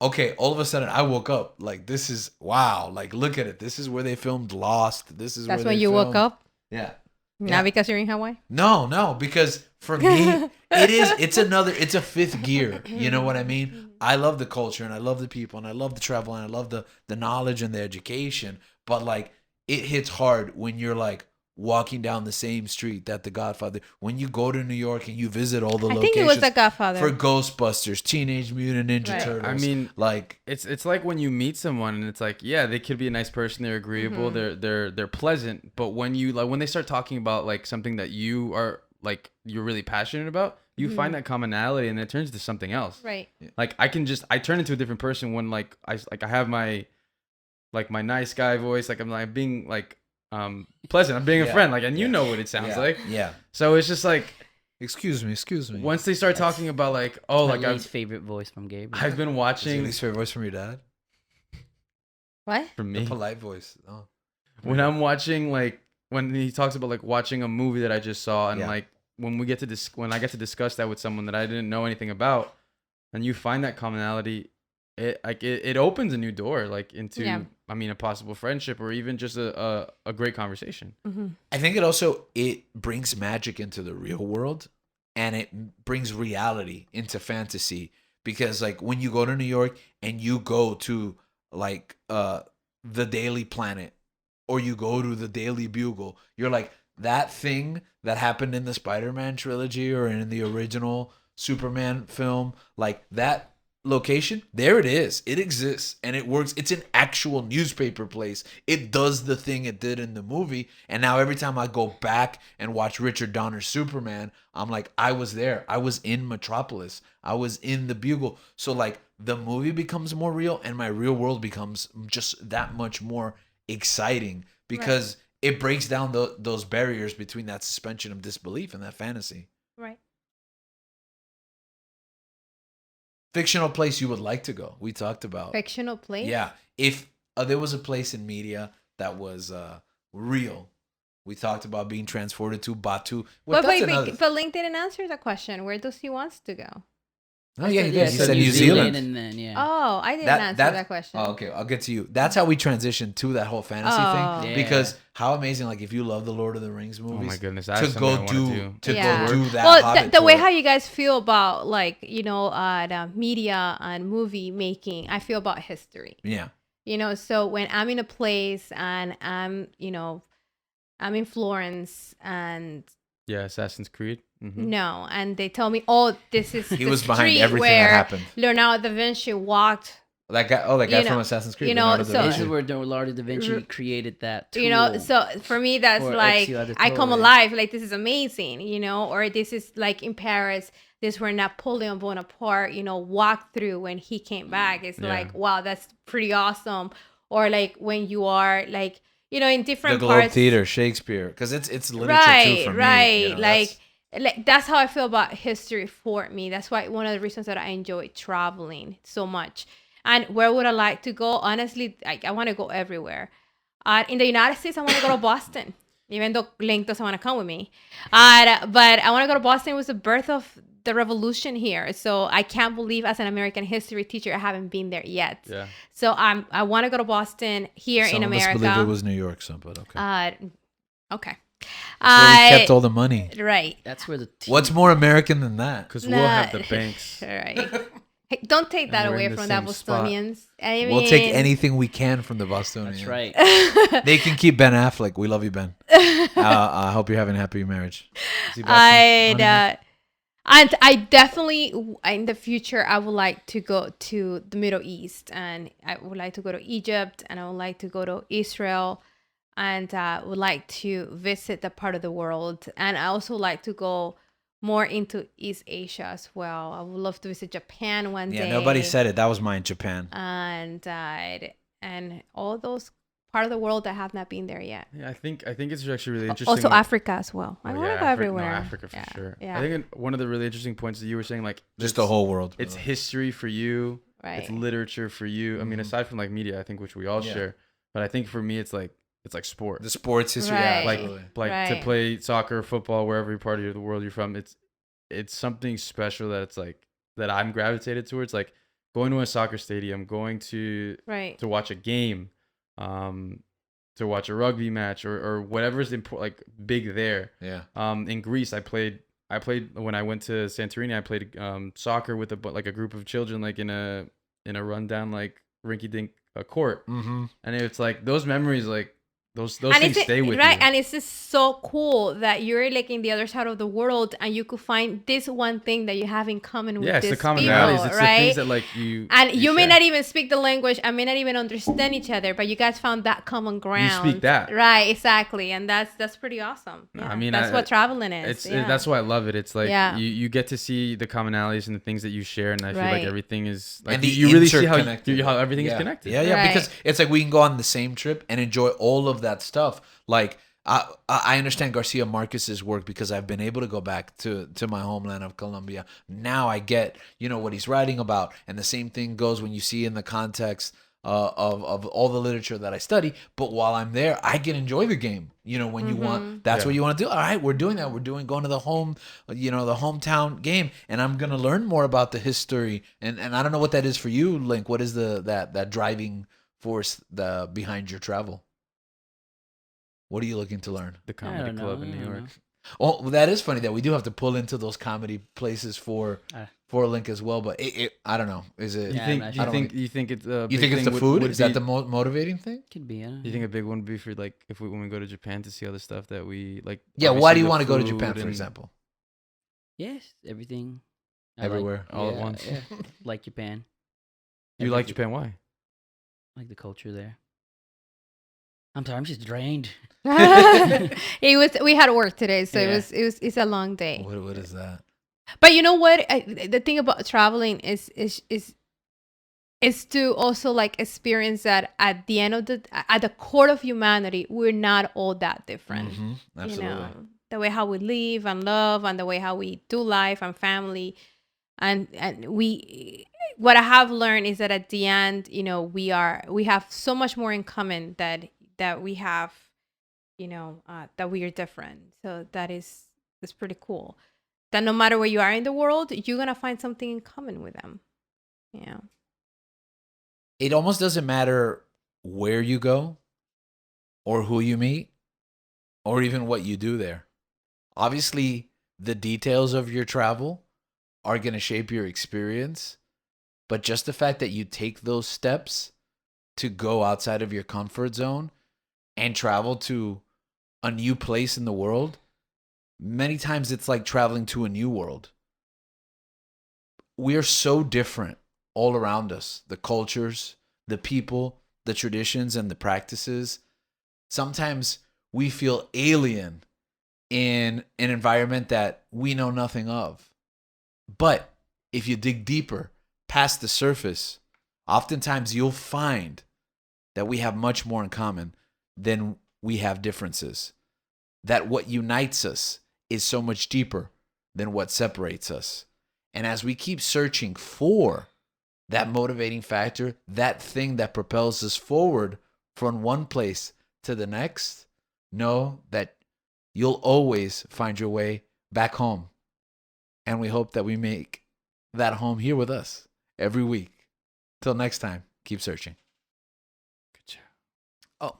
okay, all of a sudden I woke up like this is wow, like look at it. This is where they filmed Lost. This is That's where when they you woke filmed- up? Yeah. Not Yeah. because you're in Hawaii? No, because for me, it's a fifth gear. You know what I mean? I love the culture and I love the people and I love the travel and I love the knowledge and the education. But like, it hits hard when you're like walking down the same street that The Godfather. When you go to New York and you visit all the I locations think it was The Godfather. for Ghostbusters, Teenage Mutant Ninja Right. Turtles. I mean, like, it's like when you meet someone and it's like, yeah, they could be a nice person, they're agreeable, they're pleasant, but when they start talking about like something that you are like you're really passionate about, you find that commonality and it turns to something else. Right. Like I turn into a different person when like I have my nice guy voice, like I'm like being like pleasant, I'm being a Yeah. friend, like, and you Yeah. know what it sounds yeah, like. yeah. So it's just like Excuse me. once they start talking about like, oh, My like least favorite voice from Gabriel. I've been Is your watching least favorite voice from your dad? What? from The me polite voice. Oh. when I'm watching like when he talks about like watching a movie that I just saw and Yeah. like when I get to discuss that with someone that I didn't know anything about, and you find that commonality, it opens a new door like into Yeah. I mean a possible friendship or even just a great conversation. I think it brings magic into the real world and it brings reality into fantasy because like when you go to New York and you go to like the Daily Planet or you go to the Daily Bugle, you're like that thing that happened in the Spider-Man trilogy or in the original Superman film, like that location, there it is. It exists and it works. It's an actual newspaper place. It does the thing it did in the movie. And now every time I go back and watch Richard Donner's Superman, I'm like, I was there. I was in Metropolis. I was in the Bugle. So like the movie becomes more real and my real world becomes just that much more exciting because it breaks down those barriers between that suspension of disbelief and that fantasy. Right. Fictional place you would like to go. We talked about. Fictional place? Yeah. If there was a place in media that was real, we talked about being transported to Batu. Well, But, that's wait, another. but Link didn't answer the question. Where does he wants to go? Oh, yeah, he Yeah, did. He so said New Zealand. and then yeah. Oh, I didn't answer that question. Oh, okay, I'll get to you. That's how we transitioned to that whole fantasy Oh. thing. Yeah. Because how amazing, like if you love the Lord of the Rings movies, Oh my goodness, to that's go something I wanna do Yeah. go do that. Well, Hobbit the way tour. how you guys feel about like the media and movie making, I feel about history. Yeah. So when I'm in a place and I'm in Florence and Yeah, Assassin's Creed. No, and they tell me, oh, this is He the was behind street everything where that happened. Leonardo da Vinci walked. That guy You from know- Assassin's Creed. you know, Leonardo da so- This Vinci. is where Leonardo da Vinci created that tool. You know, so for me, that's For like Ezio I come Auditore. alive. Like this is amazing, you know. Or this is like in Paris. This is where Napoleon Bonaparte, you know, walked through when he came back. It's Yeah. like, wow, that's pretty awesome. Or like when you are like, you know, in The different Globe parts. Theater, Shakespeare, because it's literature Right, too for me. right. You know, Like that's how I feel about history for me. That's why one of the reasons that I enjoy traveling so much. And where would I like to go? Honestly, I want to go everywhere. In the United States, I want to go to Boston, even though Link doesn't want to come with me. But I want to go to Boston. It was the birth of the revolution here. So I can't believe as an American history teacher, I haven't been there yet. Yeah. So I want to go to Boston here some in of us America. believe it was New York, some, but okay. Okay. That's where we kept all the money. Right. That's where the What's more American than that? Because we'll have the banks. Right. Hey, don't take that And we're away in the from the same spot. Bostonians. I We'll take mean- anything we can from the Bostonians. That's right. They can keep Ben Affleck. We love you, Ben. I hope you're having a happy marriage. Is he back from honeymoon? And I definitely in the future I would like to go to the Middle East, and I would like to go to Egypt, and I would like to go to Israel, and would like to visit that part of the world, and I also like to go more into East Asia as well. I would love to visit Japan one day. Yeah, nobody said it. That was mine, Japan. And all those part of the world that have not been there yet. Yeah, I think it's actually really interesting. Also Africa as well. I Oh, want to yeah, go everywhere. No, Africa for sure. Yeah. I think one of the really interesting points that you were saying, like Just the whole world. it's history for you. Right. It's literature for you. I mean, aside from like media, I think which we all Yeah. share, but I think for me, it's like sport. The sports history. Right. Yeah, like absolutely. like to Right. play soccer, football, wherever part of the world you're from. It's something special that it's like that I'm gravitated towards. Like going to a soccer stadium, going to Right. watch a game, to watch a rugby match or whatever's like big there. Yeah. In Greece, I played when I went to Santorini. I played soccer with a group of children, like in a rundown like rinky dink court, Mm-hmm. and it's like those memories, like those And things stay with right, you. and it's just so cool that you're like in the other side of the world, and you could find this one thing that you have in common with Yeah, it's these the commonalities. people, It's right? the things that like you And you may share. not even speak the language, I may not even understand each other, but you guys found that common ground. speak that. Right, exactly. And that's pretty awesome. No, Yeah, I mean, that's what traveling is. It's yeah. that's why I love it. It's like Yeah. you get to see the commonalities and the things that you share, and I feel like Right. everything is like And the you really see how interconnected. how everything Yeah. is connected. Yeah, yeah. Right. Because it's like we can go on the same trip and enjoy all of that stuff. Like I understand Garcia Marquez's work because I've been able to go back to my homeland of Colombia. Now I get what he's writing about, and the same thing goes when you see in the context of all the literature that I study. But while I'm there, I can enjoy the game. When you want, that's Yeah. what you want to do. All right, we're doing that. We're going to the the hometown game, and I'm gonna learn more about the history. And I don't know what that is for you, Link. What is that driving force behind your travel? What are you looking to learn? The I comedy don't club know, in I New don't York. know. Oh, well, that is funny that we do have to pull into those comedy places for Link as well. But I don't know. Is it? Yeah, You I'm not sure. you think it's You think it's the food? Is that the motivating thing? Could be. You think a big one would be for like when we go to Japan to see all the stuff that we like? Yeah. Why obviously do you the want to go to food Japan, for and example? Yes, everything. Everywhere. all at once? Yeah, like Japan. You like Everything. Japan? Why? I like the culture there. I'm sorry, I'm just drained. We had work today, so Yeah. it's a long day. What is that? But you know what? The thing about traveling is to also like experience that at the end of at the core of humanity, we're not all that different. Mm-hmm. Absolutely. The way how we live and love, and the way how we do life and family, and what I have learned is that at the end, we have so much more in common that we have, that we are different. So that's pretty cool. That no matter where you are in the world, you're gonna find something in common with them. Yeah. It almost doesn't matter where you go or who you meet or even what you do there. Obviously, the details of your travel are going to shape your experience, but just the fact that you take those steps to go outside of your comfort zone and travel to a new place in the world Many times it's like traveling to a new world. We are so different all around us. The cultures, the people, the traditions, and the practices. Sometimes we feel alien in an environment that we know nothing of. But if you dig deeper, past the surface, oftentimes you'll find that we have much more in common than we have differences. That what unites us is so much deeper than what separates us. And as we keep searching for that motivating factor, that thing that propels us forward from one place to the next, know that you'll always find your way back home. And we hope that we make that home here with us every week. Till next time, keep searching. Good job. Oh.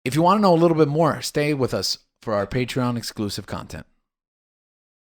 If you want to know a little bit more, stay with us for our Patreon exclusive content.